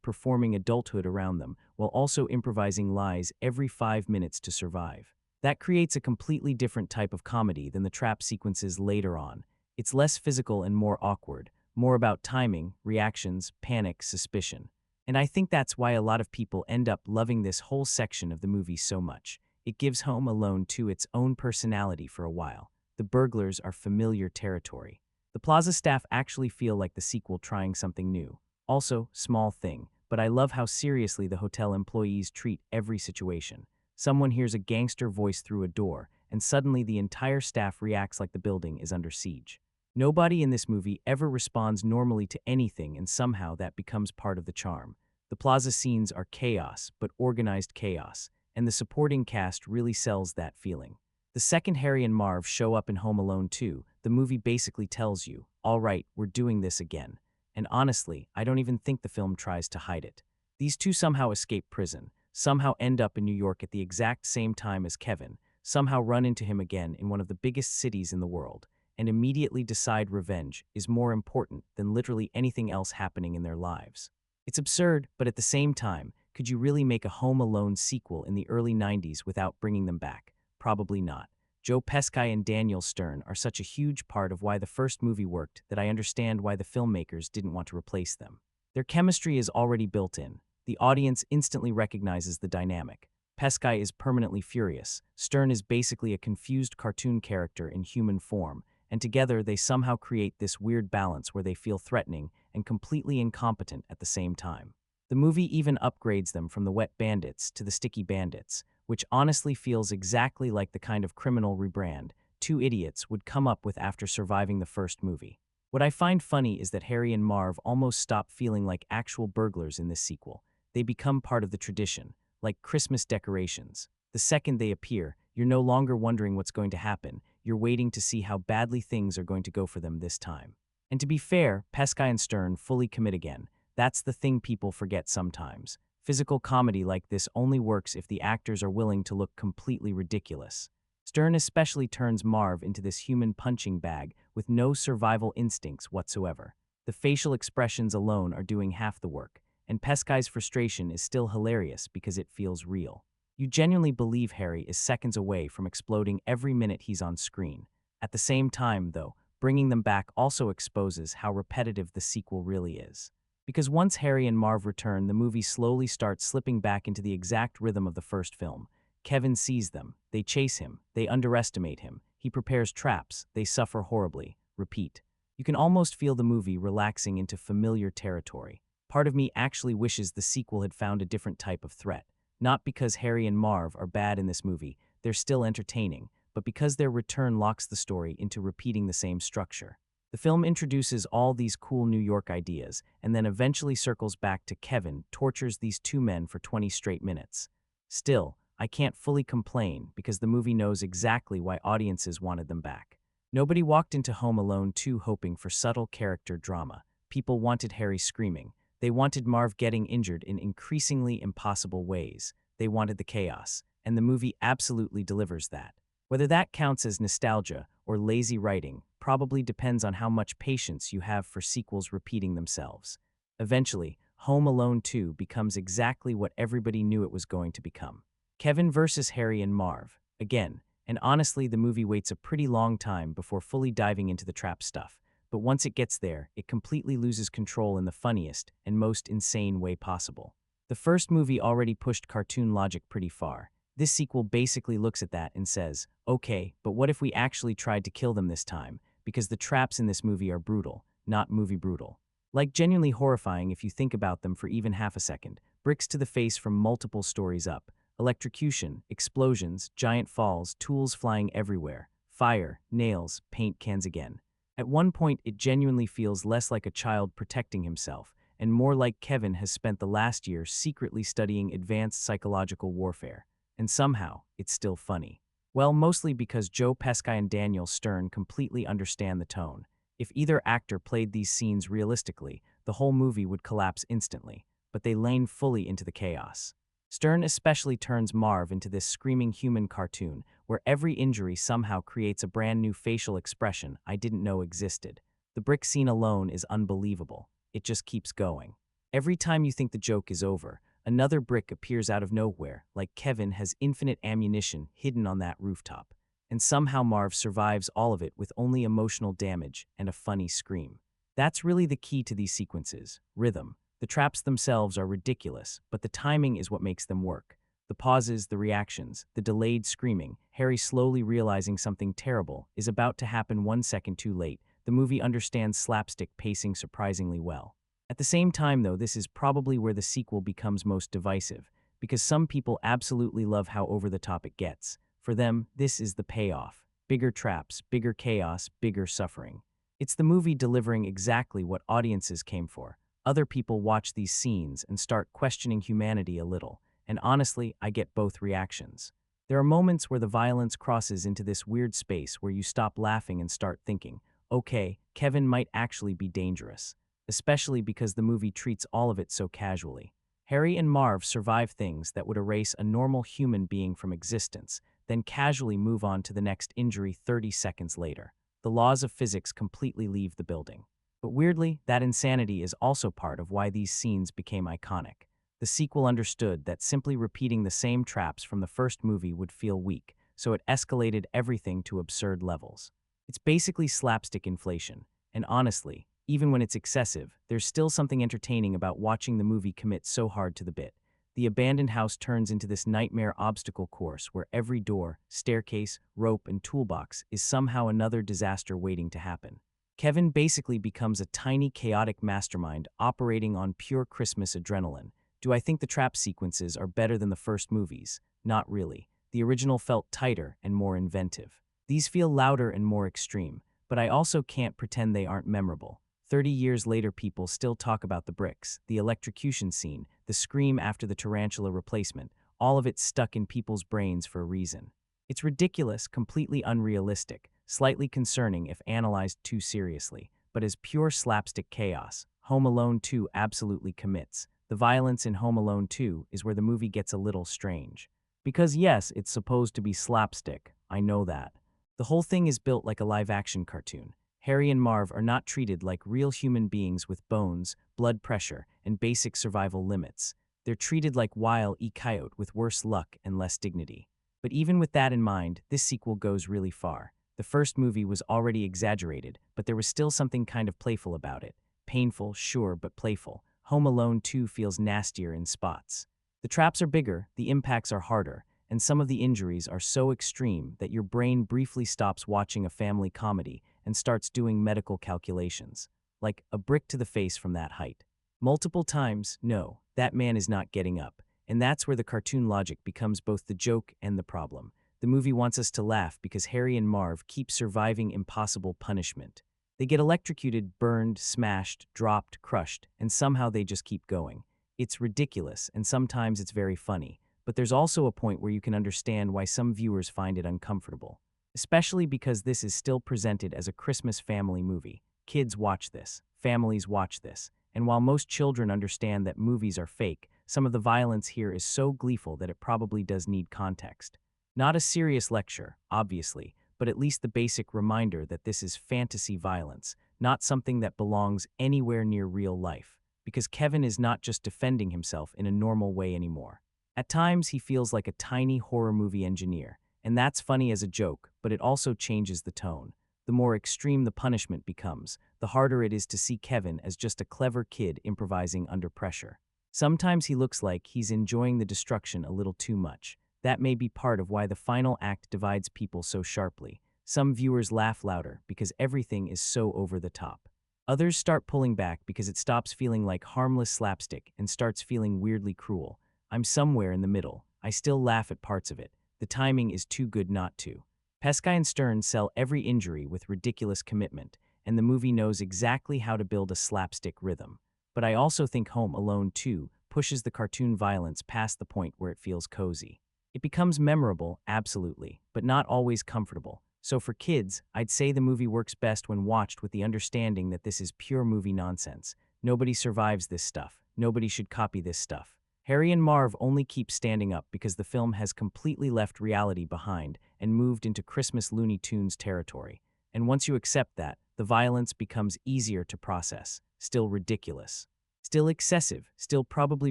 performing adulthood around them while also improvising lies every 5 minutes to survive. That creates a completely different type of comedy than the trap sequences later on. It's less physical and more awkward, more about timing, reactions, panic, suspicion. And I think that's why a lot of people end up loving this whole section of the movie so much. It gives Home Alone 2 its own personality for a while. The burglars are familiar territory. The Plaza staff actually feel like the sequel trying something new. Also, small thing, but I love how seriously the hotel employees treat every situation. Someone hears a gangster voice through a door, and suddenly the entire staff reacts like the building is under siege. Nobody in this movie ever responds normally to anything, and somehow that becomes part of the charm. The Plaza scenes are chaos, but organized chaos, and the supporting cast really sells that feeling. The second Harry and Marv show up in Home Alone 2, the movie basically tells you, all right, we're doing this again. And honestly, I don't even think the film tries to hide it. These two somehow escape prison, somehow end up in New York at the exact same time as Kevin, somehow run into him again in one of the biggest cities in the world, and immediately decide revenge is more important than literally anything else happening in their lives. It's absurd, but at the same time, could you really make a Home Alone sequel in the early 90s without bringing them back? Probably not. Joe Pesci and Daniel Stern are such a huge part of why the first movie worked that I understand why the filmmakers didn't want to replace them. Their chemistry is already built in. The audience instantly recognizes the dynamic. Pesci is permanently furious. Stern is basically a confused cartoon character in human form, and together they somehow create this weird balance where they feel threatening and completely incompetent at the same time. The movie even upgrades them from the wet bandits to the sticky bandits, which honestly feels exactly like the kind of criminal rebrand two idiots would come up with after surviving the first movie. What I find funny is that Harry and Marv almost stop feeling like actual burglars in this sequel. They become part of the tradition, like Christmas decorations. The second they appear, you're no longer wondering what's going to happen, you're waiting to see how badly things are going to go for them this time. And to be fair, Pesci and Stern fully commit again. That's the thing people forget sometimes. Physical comedy like this only works if the actors are willing to look completely ridiculous. Stern especially turns Marv into this human punching bag with no survival instincts whatsoever. The facial expressions alone are doing half the work, and Pesci's frustration is still hilarious because it feels real. You genuinely believe Harry is seconds away from exploding every minute he's on screen. At the same time, though, bringing them back also exposes how repetitive the sequel really is. Because once Harry and Marv return, the movie slowly starts slipping back into the exact rhythm of the first film. Kevin sees them, they chase him, they underestimate him, he prepares traps, they suffer horribly. Repeat. You can almost feel the movie relaxing into familiar territory. Part of me actually wishes the sequel had found a different type of threat. Not because Harry and Marv are bad in this movie, they're still entertaining, but because their return locks the story into repeating the same structure. The film introduces all these cool New York ideas, and then eventually circles back to Kevin tortures these two men for 20 straight minutes. Still, I can't fully complain because the movie knows exactly why audiences wanted them back. Nobody walked into Home Alone 2 hoping for subtle character drama. People wanted Harry screaming. They wanted Marv getting injured in increasingly impossible ways. They wanted the chaos, and the movie absolutely delivers that. Whether that counts as nostalgia or lazy writing probably depends on how much patience you have for sequels repeating themselves. Eventually, Home Alone 2 becomes exactly what everybody knew it was going to become. Kevin versus Harry and Marv, again, and honestly the movie waits a pretty long time before fully diving into the trap stuff, but once it gets there, it completely loses control in the funniest and most insane way possible. The first movie already pushed cartoon logic pretty far. This sequel basically looks at that and says, okay, but what if we actually tried to kill them this time? Because the traps in this movie are brutal, not movie brutal. Like genuinely horrifying if you think about them for even half a second. Bricks to the face from multiple stories up. Electrocution, explosions, giant falls, tools flying everywhere. Fire, nails, paint cans again. At one point, it genuinely feels less like a child protecting himself, and more like Kevin has spent the last year secretly studying advanced psychological warfare. And somehow, it's still funny. Well, mostly because Joe Pesci and Daniel Stern completely understand the tone. If either actor played these scenes realistically, the whole movie would collapse instantly, but they lean fully into the chaos. Stern especially turns Marv into this screaming human cartoon, where every injury somehow creates a brand new facial expression I didn't know existed. The brick scene alone is unbelievable. It just keeps going. Every time you think the joke is over, another brick appears out of nowhere, like Kevin has infinite ammunition hidden on that rooftop. And somehow Marv survives all of it with only emotional damage and a funny scream. That's really the key to these sequences: rhythm. The traps themselves are ridiculous, but the timing is what makes them work. The pauses, the reactions, the delayed screaming, Harry slowly realizing something terrible is about to happen 1 second too late. The movie understands slapstick pacing surprisingly well. At the same time, though, this is probably where the sequel becomes most divisive, because some people absolutely love how over the top it gets. For them, this is the payoff: bigger traps, bigger chaos, bigger suffering. It's the movie delivering exactly what audiences came for. Other people watch these scenes and start questioning humanity a little, and honestly, I get both reactions. There are moments where the violence crosses into this weird space where you stop laughing and start thinking, okay, Kevin might actually be dangerous, especially because the movie treats all of it so casually. Harry and Marv survive things that would erase a normal human being from existence, then casually move on to the next injury 30 seconds later. The laws of physics completely leave the building. But weirdly, that insanity is also part of why these scenes became iconic. The sequel understood that simply repeating the same traps from the first movie would feel weak, so it escalated everything to absurd levels. It's basically slapstick inflation, and honestly, even when it's excessive, there's still something entertaining about watching the movie commit so hard to the bit. The abandoned house turns into this nightmare obstacle course where every door, staircase, rope, and toolbox is somehow another disaster waiting to happen. Kevin basically becomes a tiny, chaotic mastermind operating on pure Christmas adrenaline. Do I think the trap sequences are better than the first movies? Not really. The original felt tighter and more inventive. These feel louder and more extreme, but I also can't pretend they aren't memorable. 30 years later, people still talk about the bricks, the electrocution scene, the scream after the tarantula replacement, all of it stuck in people's brains for a reason. It's ridiculous, completely unrealistic, slightly concerning if analyzed too seriously, but as pure slapstick chaos, Home Alone 2 absolutely commits. The violence in Home Alone 2 is where the movie gets a little strange. Because yes, it's supposed to be slapstick, I know that. The whole thing is built like a live-action cartoon. Harry and Marv are not treated like real human beings with bones, blood pressure, and basic survival limits. They're treated like Wile E. Coyote with worse luck and less dignity. But even with that in mind, this sequel goes really far. The first movie was already exaggerated, but there was still something kind of playful about it. Painful, sure, but playful. Home Alone 2 feels nastier in spots. The traps are bigger, the impacts are harder, and some of the injuries are so extreme that your brain briefly stops watching a family comedy and starts doing medical calculations. Like a brick to the face from that height. Multiple times, no, that man is not getting up. And that's where the cartoon logic becomes both the joke and the problem. The movie wants us to laugh because Harry and Marv keep surviving impossible punishment. They get electrocuted, burned, smashed, dropped, crushed, and somehow they just keep going. It's ridiculous, and sometimes it's very funny. But there's also a point where you can understand why some viewers find it uncomfortable. Especially because this is still presented as a Christmas family movie. Kids watch this, families watch this, and while most children understand that movies are fake, some of the violence here is so gleeful that it probably does need context. Not a serious lecture, obviously, but at least the basic reminder that this is fantasy violence, not something that belongs anywhere near real life, because Kevin is not just defending himself in a normal way anymore. At times, he feels like a tiny horror movie engineer, and that's funny as a joke, but it also changes the tone. The more extreme the punishment becomes, the harder it is to see Kevin as just a clever kid improvising under pressure. Sometimes he looks like he's enjoying the destruction a little too much. That may be part of why the final act divides people so sharply. Some viewers laugh louder because everything is so over the top. Others start pulling back because it stops feeling like harmless slapstick and starts feeling weirdly cruel. I'm somewhere in the middle. I still laugh at parts of it. The timing is too good not to. Pesky and Stern sell every injury with ridiculous commitment, and the movie knows exactly how to build a slapstick rhythm. But I also think Home Alone 2 pushes the cartoon violence past the point where it feels cozy. It becomes memorable, absolutely, but not always comfortable. So for kids, I'd say the movie works best when watched with the understanding that this is pure movie nonsense. Nobody survives this stuff. Nobody should copy this stuff. Harry and Marv only keep standing up because the film has completely left reality behind and moved into Christmas Looney Tunes territory. and once you accept that, the violence becomes easier to process, still ridiculous. Still excessive, still probably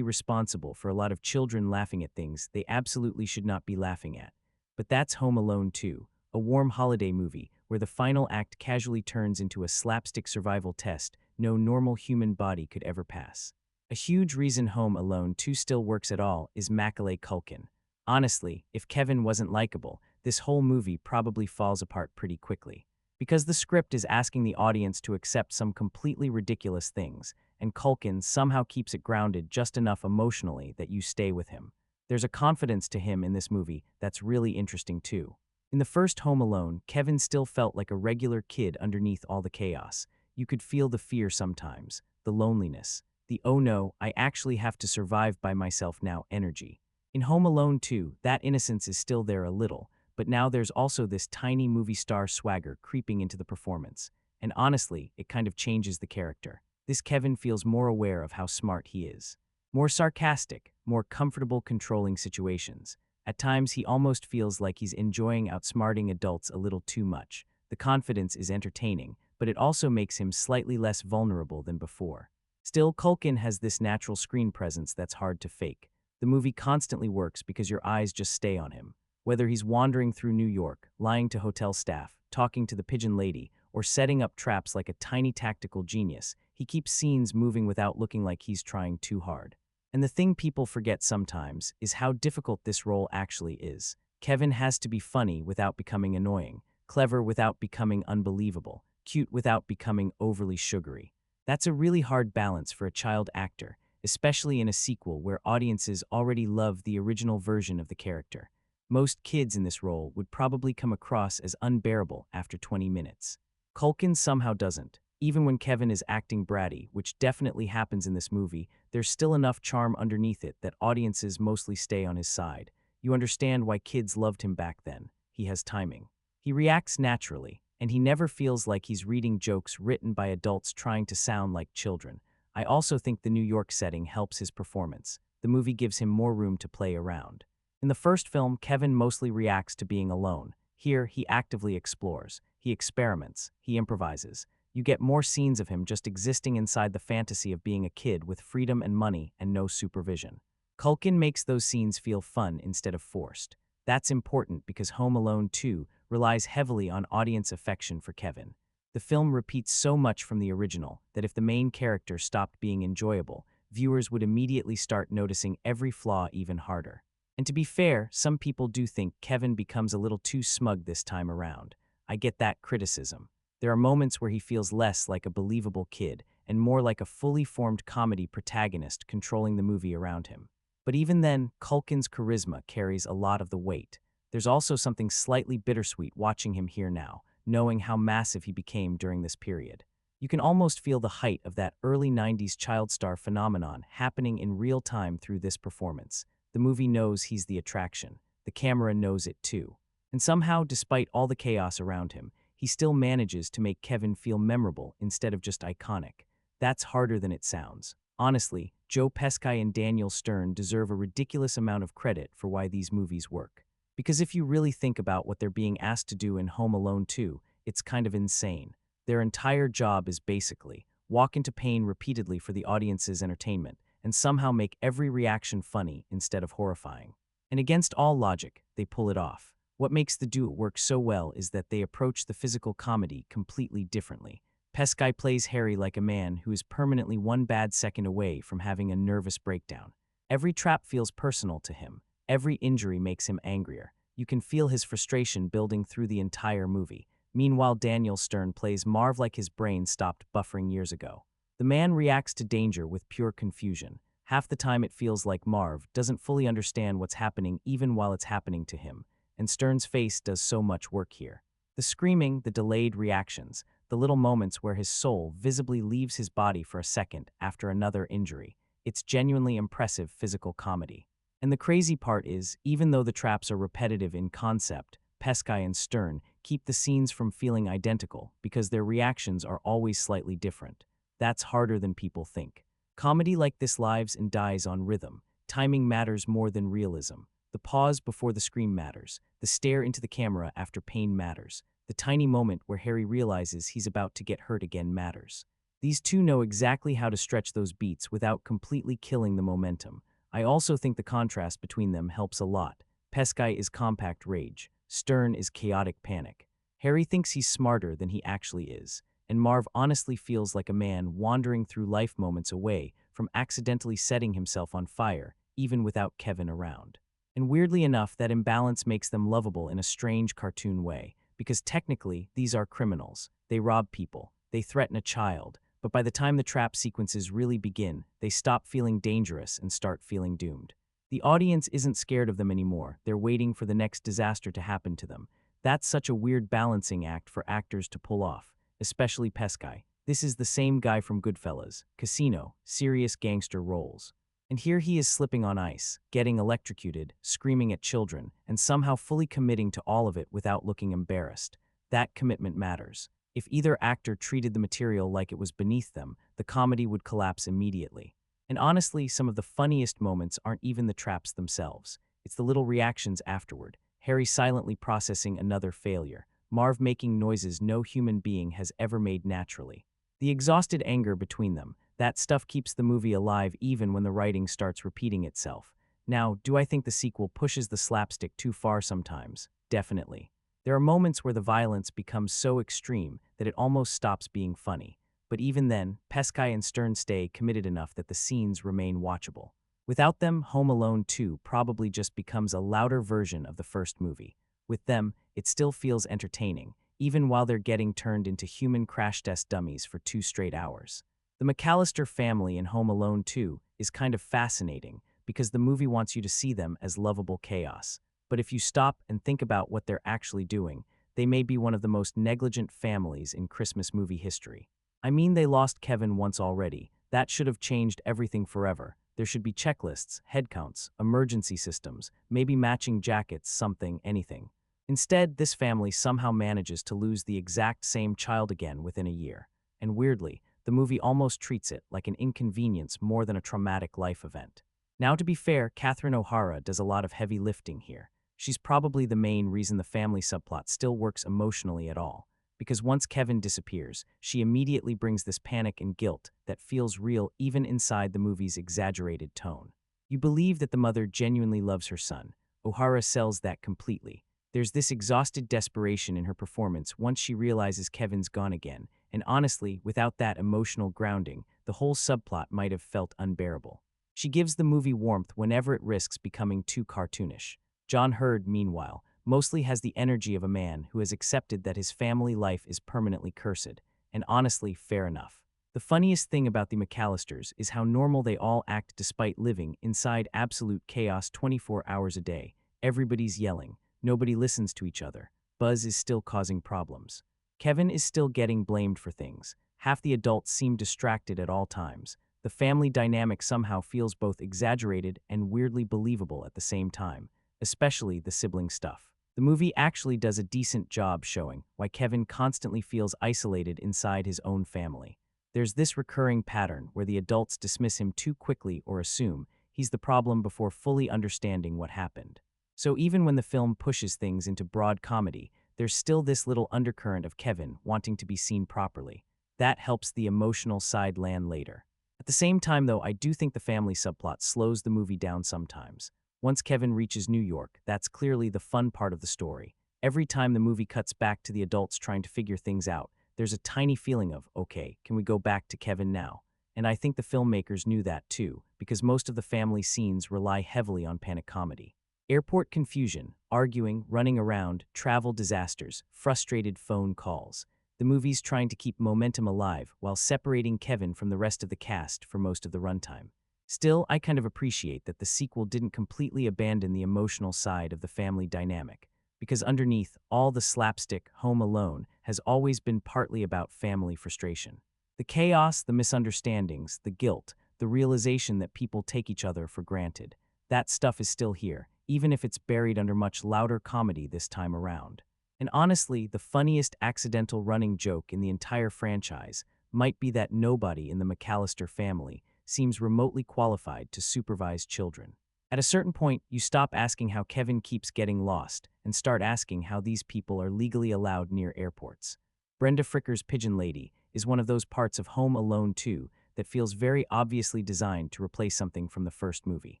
responsible for a lot of children laughing at things they absolutely should not be laughing at. But that's Home Alone 2, a warm holiday movie where the final act casually turns into a slapstick survival test no normal human body could ever pass. A huge reason Home Alone 2 still works at all is Macaulay Culkin. Honestly, if Kevin wasn't likable, this whole movie probably falls apart pretty quickly. Because the script is asking the audience to accept some completely ridiculous things, and Culkin somehow keeps it grounded just enough emotionally that you stay with him. There's a confidence to him in this movie that's really interesting too. In the first Home Alone, Kevin still felt like a regular kid underneath all the chaos. You could feel the fear sometimes, the loneliness, the "oh no, I actually have to survive by myself now" energy. In Home Alone 2, that innocence is still there a little, but now there's also this tiny movie star swagger creeping into the performance. And honestly, it kind of changes the character. This Kevin feels more aware of how smart he is. More sarcastic, more comfortable controlling situations. At times, he almost feels like he's enjoying outsmarting adults a little too much. The confidence is entertaining, but it also makes him slightly less vulnerable than before. Still, Culkin has this natural screen presence that's hard to fake. The movie constantly works because your eyes just stay on him. Whether he's wandering through New York, lying to hotel staff, talking to the pigeon lady, or setting up traps like a tiny tactical genius, he keeps scenes moving without looking like he's trying too hard. And the thing people forget sometimes is how difficult this role actually is. Kevin has to be funny without becoming annoying, clever without becoming unbelievable, cute without becoming overly sugary. That's a really hard balance for a child actor, especially in a sequel where audiences already love the original version of the character. Most kids in this role would probably come across as unbearable after 20 minutes. Culkin somehow doesn't. Even when Kevin is acting bratty, which definitely happens in this movie, there's still enough charm underneath it that audiences mostly stay on his side. You understand why kids loved him back then. He has timing. He reacts naturally, and he never feels like he's reading jokes written by adults trying to sound like children. I also think the New York setting helps his performance. The movie gives him more room to play around. In the first film, Kevin mostly reacts to being alone. Here, he actively explores. He experiments. He improvises. You get more scenes of him just existing inside the fantasy of being a kid with freedom and money and no supervision. Culkin makes those scenes feel fun instead of forced. That's important because Home Alone 2 relies heavily on audience affection for Kevin. The film repeats so much from the original that if the main character stopped being enjoyable, viewers would immediately start noticing every flaw even harder. And to be fair, some people do think Kevin becomes a little too smug this time around. I get that criticism. There are moments where he feels less like a believable kid and more like a fully formed comedy protagonist controlling the movie around him. But even then, Culkin's charisma carries a lot of the weight. There's also something slightly bittersweet watching him here now, knowing how massive he became during this period. You can almost feel the height of that early 90s child star phenomenon happening in real time through this performance. The movie knows he's the attraction. The camera knows it too. And somehow, despite all the chaos around him, he still manages to make Kevin feel memorable instead of just iconic. That's harder than it sounds. Honestly, Joe Pesci and Daniel Stern deserve a ridiculous amount of credit for why these movies work. Because if you really think about what they're being asked to do in Home Alone 2, it's kind of insane. Their entire job is basically walk into pain repeatedly for the audience's entertainment and somehow make every reaction funny instead of horrifying. And against all logic, they pull it off. What makes the duo work so well is that they approach the physical comedy completely differently. Pesci plays Harry like a man who is permanently one bad second away from having a nervous breakdown. Every trap feels personal to him. Every injury makes him angrier. You can feel his frustration building through the entire movie. Meanwhile, Daniel Stern plays Marv like his brain stopped buffering years ago. The man reacts to danger with pure confusion. Half the time it feels like Marv doesn't fully understand what's happening even while it's happening to him. And Stern's face does so much work here. The screaming, the delayed reactions, the little moments where his soul visibly leaves his body for a second after another injury. It's genuinely impressive physical comedy. And the crazy part is, even though the traps are repetitive in concept, Pesci and Stern keep the scenes from feeling identical because their reactions are always slightly different. That's harder than people think. Comedy like this lives and dies on rhythm. Timing matters more than realism. The pause before the scream matters. The stare into the camera after pain matters. The tiny moment where Harry realizes he's about to get hurt again matters. These two know exactly how to stretch those beats without completely killing the momentum. I also think the contrast between them helps a lot. Peskai is compact rage. Stern is chaotic panic. Harry thinks he's smarter than he actually is, and Marv honestly feels like a man wandering through life moments away from accidentally setting himself on fire, even without Kevin around. And weirdly enough, that imbalance makes them lovable in a strange cartoon way, because technically, these are criminals. They rob people, they threaten a child, but by the time the trap sequences really begin, they stop feeling dangerous and start feeling doomed. The audience isn't scared of them anymore, they're waiting for the next disaster to happen to them. That's such a weird balancing act for actors to pull off, especially Peskai. This is the same guy from Goodfellas, Casino, serious gangster roles. And here he is slipping on ice, getting electrocuted, screaming at children, and somehow fully committing to all of it without looking embarrassed. That commitment matters. If either actor treated the material like it was beneath them, the comedy would collapse immediately. And honestly, some of the funniest moments aren't even the traps themselves. It's the little reactions afterward. Harry silently processing another failure. Marv making noises no human being has ever made naturally. The exhausted anger between them. That stuff keeps the movie alive even when the writing starts repeating itself. Now, do I think the sequel pushes the slapstick too far sometimes? Definitely. There are moments where the violence becomes so extreme that it almost stops being funny. But even then, Peskai and Stern stay committed enough that the scenes remain watchable. Without them, Home Alone 2 probably just becomes a louder version of the first movie. With them, it still feels entertaining, even while they're getting turned into human crash test dummies for 2 straight hours. The McAllister family in Home Alone 2 is kind of fascinating because the movie wants you to see them as lovable chaos. But if you stop and think about what they're actually doing, they may be one of the most negligent families in Christmas movie history. I mean, they lost Kevin once already. That should have changed everything forever. There should be checklists, head counts, emergency systems, maybe matching jackets, something, anything. Instead, this family somehow manages to lose the exact same child again within a year. And weirdly, the movie almost treats it like an inconvenience more than a traumatic life event. Now, to be fair, Catherine O'Hara does a lot of heavy lifting here. She's probably the main reason the family subplot still works emotionally at all. Because once Kevin disappears, she immediately brings this panic and guilt that feels real even inside the movie's exaggerated tone. You believe that the mother genuinely loves her son. O'Hara sells that completely. There's this exhausted desperation in her performance once she realizes Kevin's gone again, and honestly, without that emotional grounding, the whole subplot might have felt unbearable. She gives the movie warmth whenever it risks becoming too cartoonish. John Hurd, meanwhile, mostly has the energy of a man who has accepted that his family life is permanently cursed, and honestly, fair enough. The funniest thing about the McAllisters is how normal they all act despite living inside absolute chaos 24 hours a day. Everybody's yelling, nobody listens to each other, Buzz is still causing problems. Kevin is still getting blamed for things. Half the adults seem distracted at all times. The family dynamic somehow feels both exaggerated and weirdly believable at the same time, especially the sibling stuff. The movie actually does a decent job showing why Kevin constantly feels isolated inside his own family. There's this recurring pattern where the adults dismiss him too quickly or assume he's the problem before fully understanding what happened. So even when the film pushes things into broad comedy, there's still this little undercurrent of Kevin wanting to be seen properly. That helps the emotional side land later. At the same time, though, I do think the family subplot slows the movie down sometimes. Once Kevin reaches New York, that's clearly the fun part of the story. Every time the movie cuts back to the adults trying to figure things out, there's a tiny feeling of, okay, can we go back to Kevin now? And I think the filmmakers knew that too, because most of the family scenes rely heavily on panic comedy. Airport confusion, arguing, running around, travel disasters, frustrated phone calls. The movie's trying to keep momentum alive while separating Kevin from the rest of the cast for most of the runtime. Still, I kind of appreciate that the sequel didn't completely abandon the emotional side of the family dynamic, because underneath all the slapstick Home Alone has always been partly about family frustration. The chaos, the misunderstandings, the guilt, the realization that people take each other for granted. That stuff is still here, even if it's buried under much louder comedy this time around. And honestly, the funniest accidental running joke in the entire franchise might be that nobody in the McAllister family seems remotely qualified to supervise children. At a certain point, you stop asking how Kevin keeps getting lost and start asking how these people are legally allowed near airports. Brenda Fricker's Pigeon Lady is one of those parts of Home Alone 2 that feels very obviously designed to replace something from the first movie.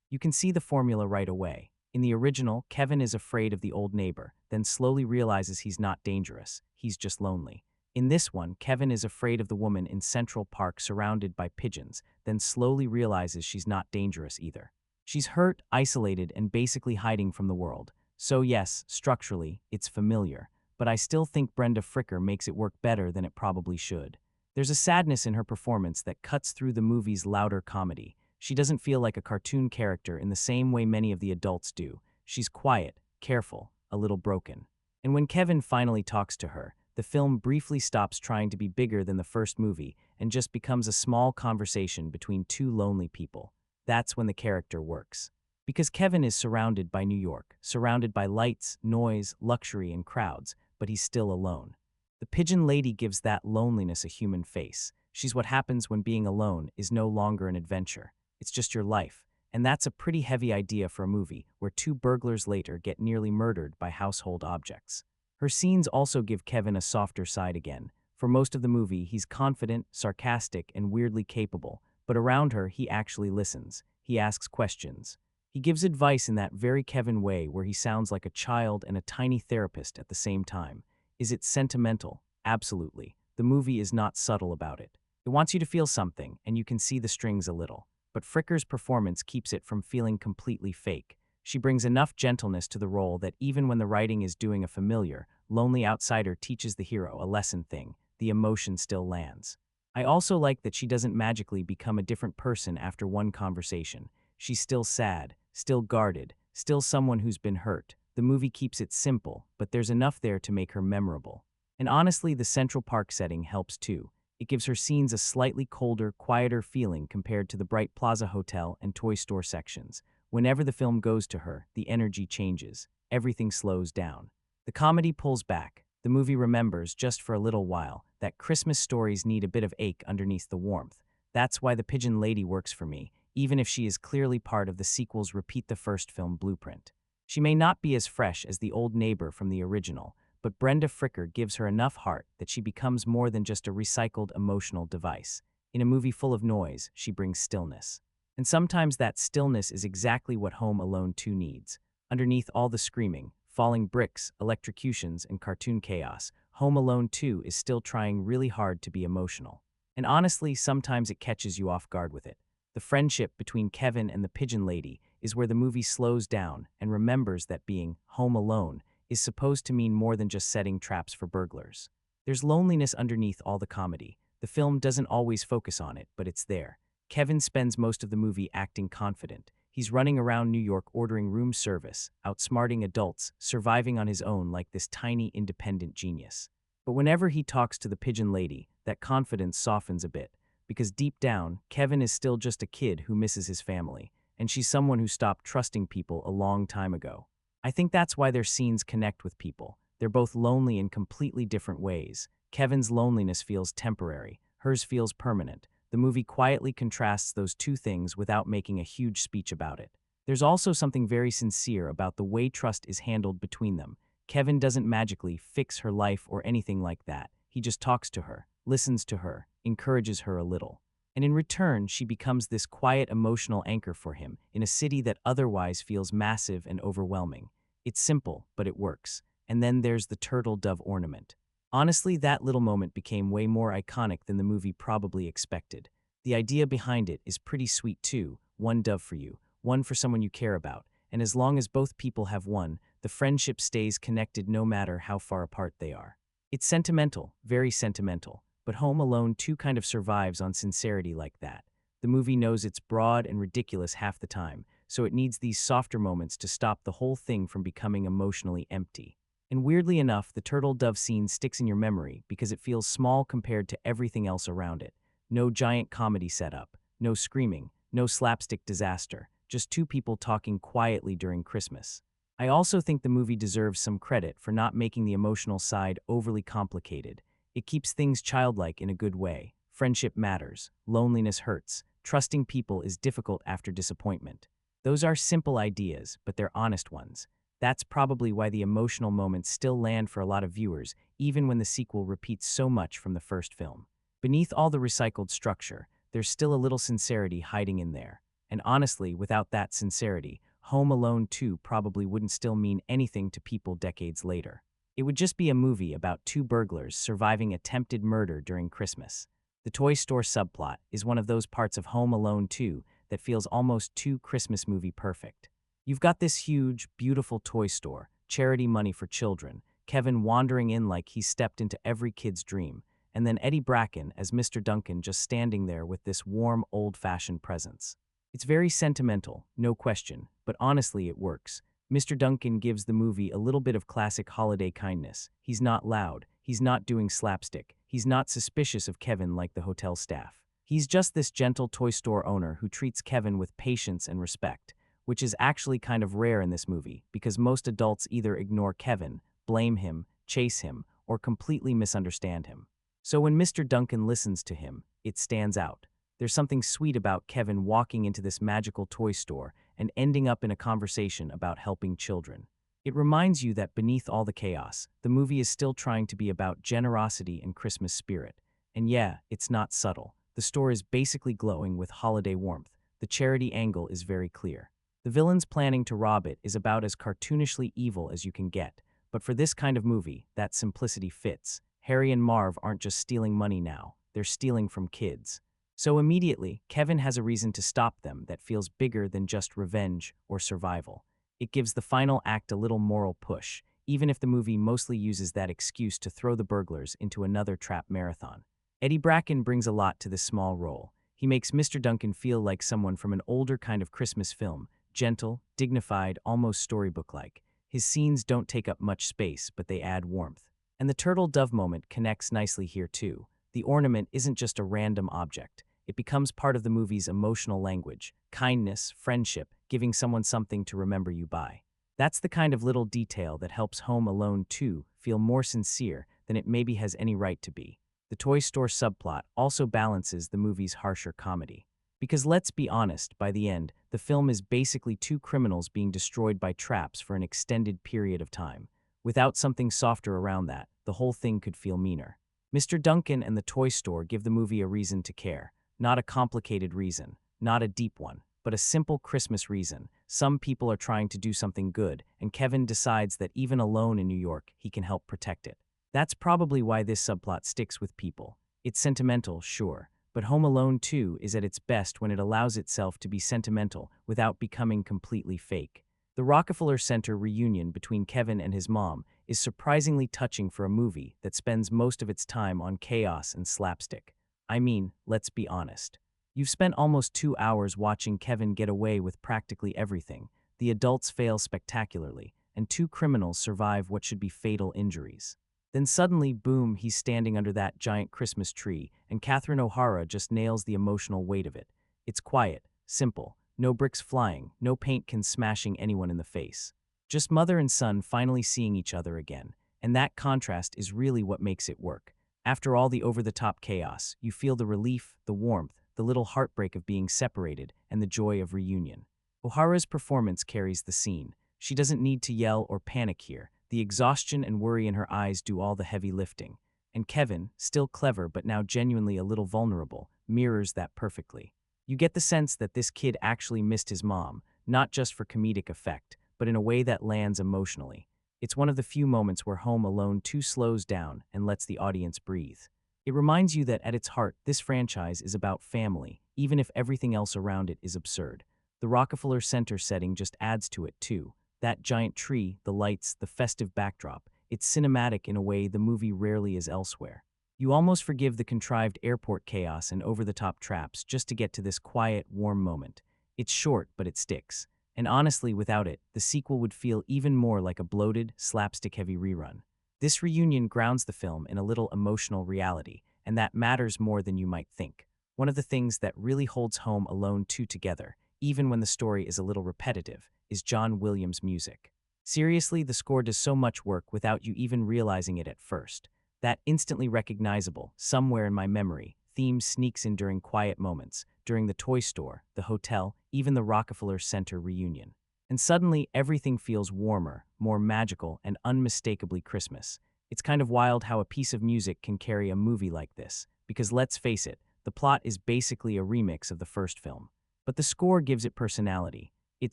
You can see the formula right away. In the original, Kevin is afraid of the old neighbor, then slowly realizes he's not dangerous, he's just lonely. In this one, Kevin is afraid of the woman in Central Park surrounded by pigeons, then slowly realizes she's not dangerous either. She's hurt, isolated, and basically hiding from the world. So yes, structurally, it's familiar, but I still think Brenda Fricker makes it work better than it probably should. There's a sadness in her performance that cuts through the movie's louder comedy. She doesn't feel like a cartoon character in the same way many of the adults do. She's quiet, careful, a little broken. And when Kevin finally talks to her, the film briefly stops trying to be bigger than the first movie and just becomes a small conversation between two lonely people. That's when the character works. Because Kevin is surrounded by New York, surrounded by lights, noise, luxury, and crowds, but he's still alone. The Pigeon Lady gives that loneliness a human face. She's what happens when being alone is no longer an adventure. It's just your life. And that's a pretty heavy idea for a movie where two burglars later get nearly murdered by household objects. Her scenes also give Kevin a softer side again. For most of the movie, he's confident, sarcastic, and weirdly capable, but around her, he actually listens. He asks questions. He gives advice in that very Kevin way where he sounds like a child and a tiny therapist at the same time. Is it sentimental? Absolutely. The movie is not subtle about it. It wants you to feel something, and you can see the strings a little. But Fricker's performance keeps it from feeling completely fake. She brings enough gentleness to the role that even when the writing is doing a familiar, lonely outsider teaches the hero a lesson thing, the emotion still lands. I also like that she doesn't magically become a different person after one conversation. She's still sad, still guarded, still someone who's been hurt. The movie keeps it simple, but there's enough there to make her memorable. And honestly, the Central Park setting helps too. It gives her scenes a slightly colder, quieter feeling compared to the bright Plaza Hotel and toy store sections. Whenever the film goes to her, the energy changes. Everything slows down. The comedy pulls back. The movie remembers, just for a little while, that Christmas stories need a bit of ache underneath the warmth. That's why The Pigeon Lady works for me, even if she is clearly part of the sequel's repeat the first film blueprint. She may not be as fresh as the old neighbor from the original, but Brenda Fricker gives her enough heart that she becomes more than just a recycled emotional device. In a movie full of noise, she brings stillness. And sometimes that stillness is exactly what Home Alone 2 needs. Underneath all the screaming, falling bricks, electrocutions, and cartoon chaos, Home Alone 2 is still trying really hard to be emotional. And honestly, sometimes it catches you off guard with it. The friendship between Kevin and the Pigeon Lady is where the movie slows down and remembers that being home alone is supposed to mean more than just setting traps for burglars. There's loneliness underneath all the comedy. The film doesn't always focus on it, but it's there. Kevin spends most of the movie acting confident. He's running around New York ordering room service, outsmarting adults, surviving on his own like this tiny independent genius. But whenever he talks to the Pigeon Lady, that confidence softens a bit, because deep down, Kevin is still just a kid who misses his family, and she's someone who stopped trusting people a long time ago. I think that's why their scenes connect with people. They're both lonely in completely different ways. Kevin's loneliness feels temporary, hers feels permanent. The movie quietly contrasts those two things without making a huge speech about it. There's also something very sincere about the way trust is handled between them. Kevin doesn't magically fix her life or anything like that. He just talks to her, listens to her, encourages her a little. And in return, she becomes this quiet emotional anchor for him in a city that otherwise feels massive and overwhelming. It's simple, but it works. And then there's the turtle dove ornament. Honestly, that little moment became way more iconic than the movie probably expected. The idea behind it is pretty sweet too. One dove for you, one for someone you care about. And as long as both people have one, the friendship stays connected no matter how far apart they are. It's sentimental, very sentimental. But Home Alone 2 kind of survives on sincerity like that. The movie knows it's broad and ridiculous half the time, so it needs these softer moments to stop the whole thing from becoming emotionally empty. And weirdly enough, the turtle dove scene sticks in your memory because it feels small compared to everything else around it. No giant comedy setup, no screaming, no slapstick disaster, just two people talking quietly during Christmas. I also think the movie deserves some credit for not making the emotional side overly complicated. It keeps things childlike in a good way. Friendship matters, loneliness hurts, trusting people is difficult after disappointment. Those are simple ideas, but they're honest ones. That's probably why the emotional moments still land for a lot of viewers, even when the sequel repeats so much from the first film. Beneath all the recycled structure, there's still a little sincerity hiding in there. And honestly, without that sincerity, Home Alone 2 probably wouldn't still mean anything to people decades later. It would just be a movie about two burglars surviving attempted murder during Christmas. The toy store subplot is one of those parts of Home Alone 2 that feels almost too Christmas movie perfect. You've got this huge, beautiful toy store, charity money for children, Kevin wandering in like he's stepped into every kid's dream, and then Eddie Bracken as Mr. Duncan just standing there with this warm, old-fashioned presence. It's very sentimental, no question, but honestly it works. Mr. Duncan gives the movie a little bit of classic holiday kindness. He's not loud, he's not doing slapstick, he's not suspicious of Kevin like the hotel staff. He's just this gentle toy store owner who treats Kevin with patience and respect, which is actually kind of rare in this movie because most adults either ignore Kevin, blame him, chase him, or completely misunderstand him. So when Mr. Duncan listens to him, it stands out. There's something sweet about Kevin walking into this magical toy store and ending up in a conversation about helping children. It reminds you that beneath all the chaos, the movie is still trying to be about generosity and Christmas spirit. And yeah, it's not subtle. The store is basically glowing with holiday warmth. The charity angle is very clear. The villains planning to rob it is about as cartoonishly evil as you can get. But for this kind of movie, that simplicity fits. Harry and Marv aren't just stealing money now, they're stealing from kids. So immediately, Kevin has a reason to stop them that feels bigger than just revenge or survival. It gives the final act a little moral push, even if the movie mostly uses that excuse to throw the burglars into another trap marathon. Eddie Bracken brings a lot to this small role. He makes Mr. Duncan feel like someone from an older kind of Christmas film, gentle, dignified, almost storybook-like. His scenes don't take up much space, but they add warmth. And the turtle-dove moment connects nicely here too. The ornament isn't just a random object. It becomes part of the movie's emotional language, kindness, friendship, giving someone something to remember you by. That's the kind of little detail that helps Home Alone 2 feel more sincere than it maybe has any right to be. The toy store subplot also balances the movie's harsher comedy. Because let's be honest, by the end, the film is basically two criminals being destroyed by traps for an extended period of time. Without something softer around that, the whole thing could feel meaner. Mr. Duncan and the toy store give the movie a reason to care. Not a complicated reason, not a deep one, but a simple Christmas reason. Some people are trying to do something good, and Kevin decides that even alone in New York, he can help protect it. That's probably why this subplot sticks with people. It's sentimental, sure, but Home Alone 2 is at its best when it allows itself to be sentimental without becoming completely fake. The Rockefeller Center reunion between Kevin and his mom is surprisingly touching for a movie that spends most of its time on chaos and slapstick. I mean, let's be honest. You've spent almost 2 hours watching Kevin get away with practically everything. The adults fail spectacularly, and two criminals survive what should be fatal injuries. Then suddenly, boom, he's standing under that giant Christmas tree, and Catherine O'Hara just nails the emotional weight of it. It's quiet, simple, no bricks flying, no paint can smashing anyone in the face. Just mother and son finally seeing each other again, and that contrast is really what makes it work. After all the over-the-top chaos, you feel the relief, the warmth, the little heartbreak of being separated, and the joy of reunion. O'Hara's performance carries the scene. She doesn't need to yell or panic here. The exhaustion and worry in her eyes do all the heavy lifting. And Kevin, still clever but now genuinely a little vulnerable, mirrors that perfectly. You get the sense that this kid actually missed his mom, not just for comedic effect, but in a way that lands emotionally. It's one of the few moments where Home Alone 2 slows down and lets the audience breathe. It reminds you that at its heart, this franchise is about family, even if everything else around it is absurd. The Rockefeller Center setting just adds to it too. That giant tree, the lights, the festive backdrop, it's cinematic in a way the movie rarely is elsewhere. You almost forgive the contrived airport chaos and over-the-top traps just to get to this quiet, warm moment. It's short, but it sticks. And honestly, without it, the sequel would feel even more like a bloated, slapstick-heavy rerun. This reunion grounds the film in a little emotional reality, and that matters more than you might think. One of the things that really holds Home Alone 2 together, even when the story is a little repetitive, is John Williams' music. Seriously, the score does so much work without you even realizing it at first. That instantly recognizable, somewhere in my memory, theme sneaks in during quiet moments, during the toy store, the hotel, even the Rockefeller Center reunion. And suddenly, everything feels warmer, more magical, and unmistakably Christmas. It's kind of wild how a piece of music can carry a movie like this, because let's face it, the plot is basically a remix of the first film. But the score gives it personality. It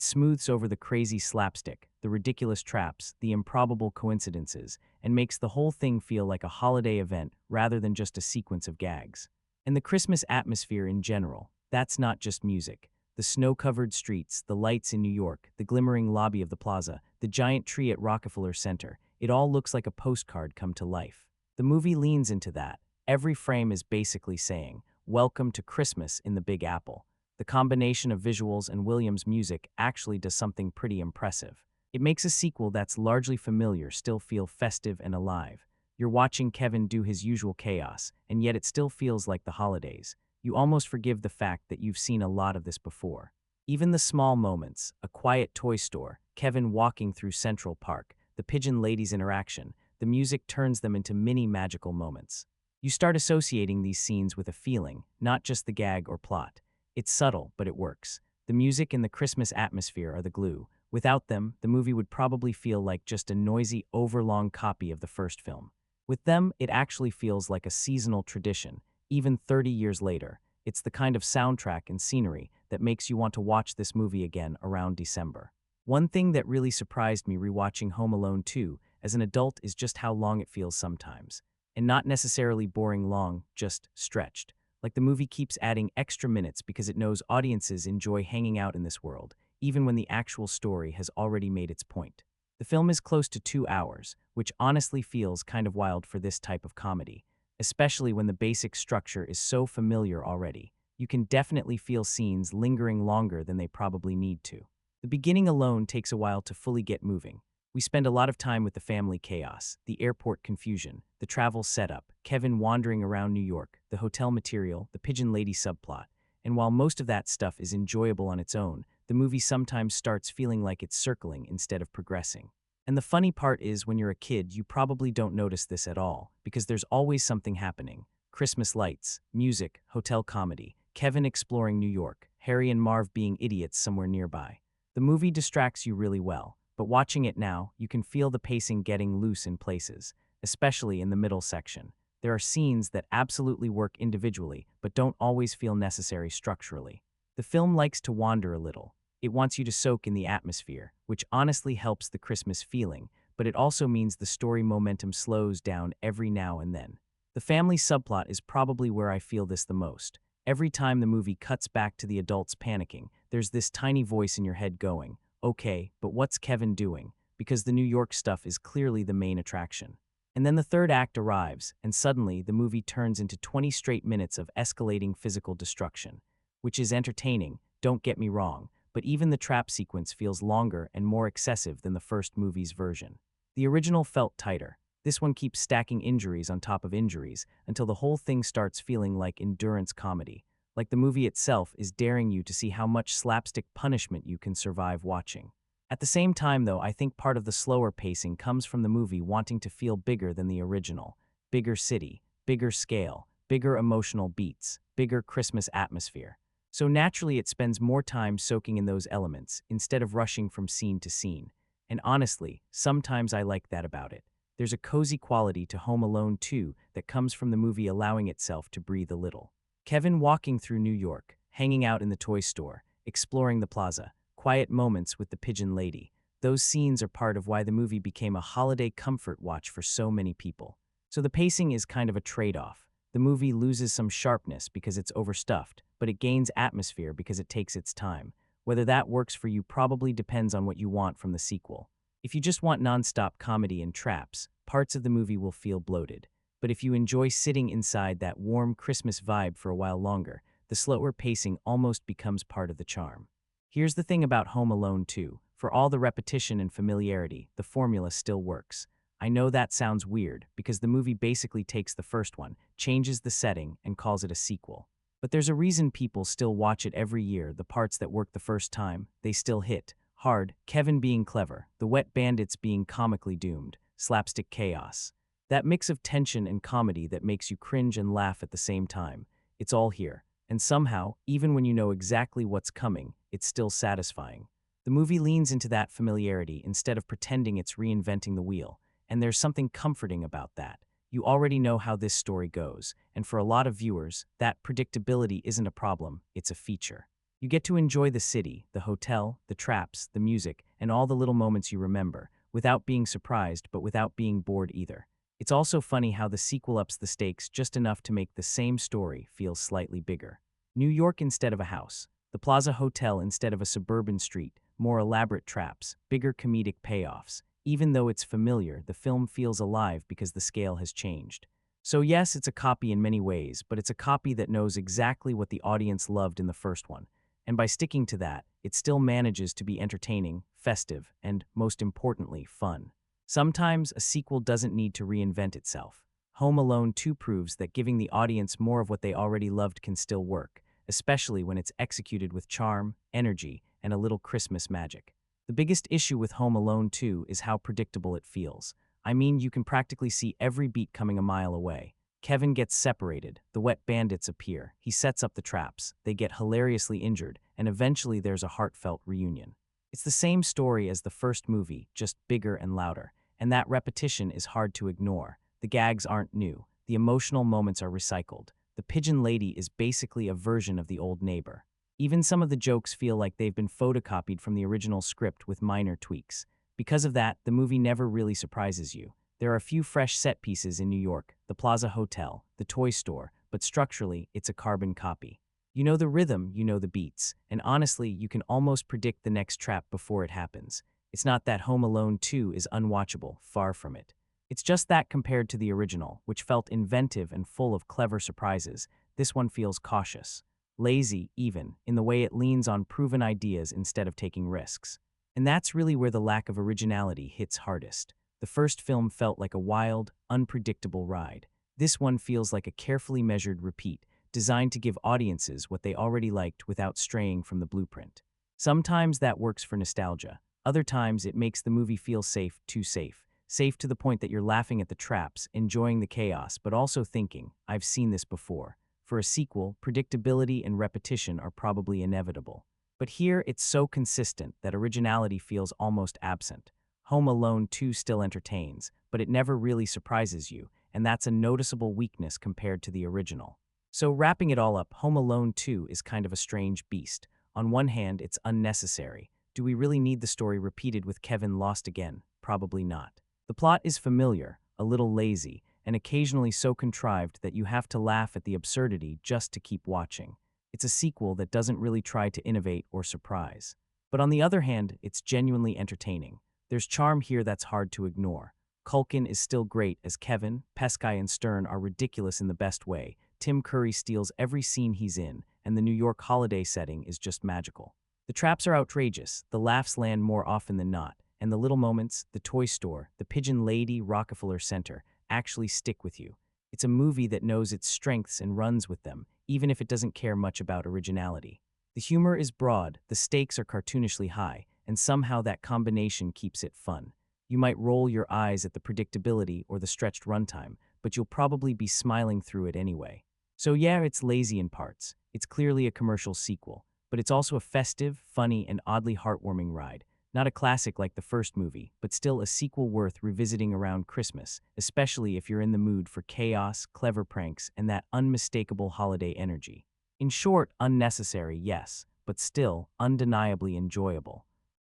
smooths over the crazy slapstick, the ridiculous traps, the improbable coincidences, and makes the whole thing feel like a holiday event rather than just a sequence of gags. And the Christmas atmosphere in general, that's not just music. The snow-covered streets, the lights in New York, the glimmering lobby of the plaza, the giant tree at Rockefeller Center, it all looks like a postcard come to life. The movie leans into that. Every frame is basically saying, "Welcome to Christmas in the Big Apple." The combination of visuals and Williams' music actually does something pretty impressive. It makes a sequel that's largely familiar still feel festive and alive. You're watching Kevin do his usual chaos, and yet it still feels like the holidays. You almost forgive the fact that you've seen a lot of this before. Even the small moments, a quiet toy store, Kevin walking through Central Park, the pigeon lady's interaction, the music turns them into mini magical moments. You start associating these scenes with a feeling, not just the gag or plot. It's subtle, but it works. The music and the Christmas atmosphere are the glue. Without them, the movie would probably feel like just a noisy, overlong copy of the first film. With them, it actually feels like a seasonal tradition, even 30 years later. It's the kind of soundtrack and scenery that makes you want to watch this movie again around December. One thing that really surprised me rewatching Home Alone 2 as an adult is just how long it feels sometimes. And not necessarily boring long, just stretched. Like the movie keeps adding extra minutes because it knows audiences enjoy hanging out in this world, even when the actual story has already made its point. The film is close to 2 hours, which honestly feels kind of wild for this type of comedy, especially when the basic structure is so familiar already. You can definitely feel scenes lingering longer than they probably need to. The beginning alone takes a while to fully get moving. We spend a lot of time with the family chaos, the airport confusion, the travel setup, Kevin wandering around New York, the hotel material, the pigeon lady subplot. And while most of that stuff is enjoyable on its own, the movie sometimes starts feeling like it's circling instead of progressing. And the funny part is when you're a kid, you probably don't notice this at all, because there's always something happening. Christmas lights, music, hotel comedy, Kevin exploring New York, Harry and Marv being idiots somewhere nearby. The movie distracts you really well. But watching it now, you can feel the pacing getting loose in places, especially in the middle section. There are scenes that absolutely work individually, but don't always feel necessary structurally. The film likes to wander a little. It wants you to soak in the atmosphere, which honestly helps the Christmas feeling, but it also means the story momentum slows down every now and then. The family subplot is probably where I feel this the most. Every time the movie cuts back to the adults panicking, there's this tiny voice in your head going, "Okay, but what's Kevin doing?" Because the New York stuff is clearly the main attraction. And then the third act arrives, and suddenly the movie turns into 20 straight minutes of escalating physical destruction, which is entertaining, don't get me wrong, but even the trap sequence feels longer and more excessive than the first movie's version. The original felt tighter. This one keeps stacking injuries on top of injuries until the whole thing starts feeling like endurance comedy. Like the movie itself is daring you to see how much slapstick punishment you can survive watching. At the same time, though, I think part of the slower pacing comes from the movie wanting to feel bigger than the original. Bigger city, bigger scale, bigger emotional beats, bigger Christmas atmosphere. So naturally it spends more time soaking in those elements instead of rushing from scene to scene. And honestly, sometimes I like that about it. There's a cozy quality to Home Alone 2 that comes from the movie allowing itself to breathe a little. Kevin walking through New York, hanging out in the toy store, exploring the plaza, quiet moments with the pigeon lady. Those scenes are part of why the movie became a holiday comfort watch for so many people. So the pacing is kind of a trade-off. The movie loses some sharpness because it's overstuffed, but it gains atmosphere because it takes its time. Whether that works for you probably depends on what you want from the sequel. If you just want non-stop comedy and traps, parts of the movie will feel bloated. But if you enjoy sitting inside that warm Christmas vibe for a while longer, the slower pacing almost becomes part of the charm. Here's the thing about Home Alone 2. For all the repetition and familiarity, the formula still works. I know that sounds weird, because the movie basically takes the first one, changes the setting, and calls it a sequel. But there's a reason people still watch it every year. The parts that work the first time, they still hit hard, Kevin being clever, the wet bandits being comically doomed, slapstick chaos. That mix of tension and comedy that makes you cringe and laugh at the same time. It's all here. And somehow, even when you know exactly what's coming, it's still satisfying. The movie leans into that familiarity instead of pretending it's reinventing the wheel, and there's something comforting about that. You already know how this story goes, and for a lot of viewers, that predictability isn't a problem, it's a feature. You get to enjoy the city, the hotel, the traps, the music, and all the little moments you remember, without being surprised but without being bored either. It's also funny how the sequel ups the stakes just enough to make the same story feel slightly bigger. New York instead of a house, the Plaza Hotel instead of a suburban street, more elaborate traps, bigger comedic payoffs. Even though it's familiar, the film feels alive because the scale has changed. So yes, it's a copy in many ways, but it's a copy that knows exactly what the audience loved in the first one. And by sticking to that, it still manages to be entertaining, festive, and, most importantly, fun. Sometimes a sequel doesn't need to reinvent itself. Home Alone 2 proves that giving the audience more of what they already loved can still work, especially when it's executed with charm, energy, and a little Christmas magic. The biggest issue with Home Alone 2 is how predictable it feels. I mean, you can practically see every beat coming a mile away. Kevin gets separated, the wet bandits appear, he sets up the traps, they get hilariously injured, and eventually there's a heartfelt reunion. It's the same story as the first movie, just bigger and louder, and that repetition is hard to ignore. The gags aren't new, the emotional moments are recycled. The pigeon lady is basically a version of the old neighbor. Even some of the jokes feel like they've been photocopied from the original script with minor tweaks. Because of that, the movie never really surprises you. There are a few fresh set pieces in New York, the Plaza Hotel, the toy store, but structurally, it's a carbon copy. You know the rhythm, you know the beats, and honestly, you can almost predict the next trap before it happens. It's not that Home Alone 2 is unwatchable, far from it. It's just that compared to the original, which felt inventive and full of clever surprises, this one feels cautious. Lazy, even, in the way it leans on proven ideas instead of taking risks. And that's really where the lack of originality hits hardest. The first film felt like a wild, unpredictable ride. This one feels like a carefully measured repeat, designed to give audiences what they already liked without straying from the blueprint. Sometimes that works for nostalgia. Other times it makes the movie feel safe, too safe. Safe to the point that you're laughing at the traps, enjoying the chaos, but also thinking, I've seen this before. For a sequel, predictability and repetition are probably inevitable. But here, it's so consistent that originality feels almost absent. Home Alone 2 still entertains, but it never really surprises you, and that's a noticeable weakness compared to the original. So wrapping it all up, Home Alone 2 is kind of a strange beast. On one hand, it's unnecessary. Do we really need the story repeated with Kevin lost again? Probably not. The plot is familiar, a little lazy, and occasionally so contrived that you have to laugh at the absurdity just to keep watching. It's a sequel that doesn't really try to innovate or surprise. But on the other hand, it's genuinely entertaining. There's charm here that's hard to ignore. Culkin is still great as Kevin, Peskai and Stern are ridiculous in the best way. Tim Curry steals every scene he's in, and the New York holiday setting is just magical. The traps are outrageous, the laughs land more often than not, and the little moments, the toy store, the pigeon lady, Rockefeller Center, actually stick with you. It's a movie that knows its strengths and runs with them, even if it doesn't care much about originality. The humor is broad, the stakes are cartoonishly high, and somehow that combination keeps it fun. You might roll your eyes at the predictability or the stretched runtime, but you'll probably be smiling through it anyway. So yeah, it's lazy in parts. It's clearly a commercial sequel, but it's also a festive, funny, and oddly heartwarming ride. Not a classic like the first movie, but still a sequel worth revisiting around Christmas, especially if you're in the mood for chaos, clever pranks, and that unmistakable holiday energy. In short, unnecessary, yes, but still undeniably enjoyable.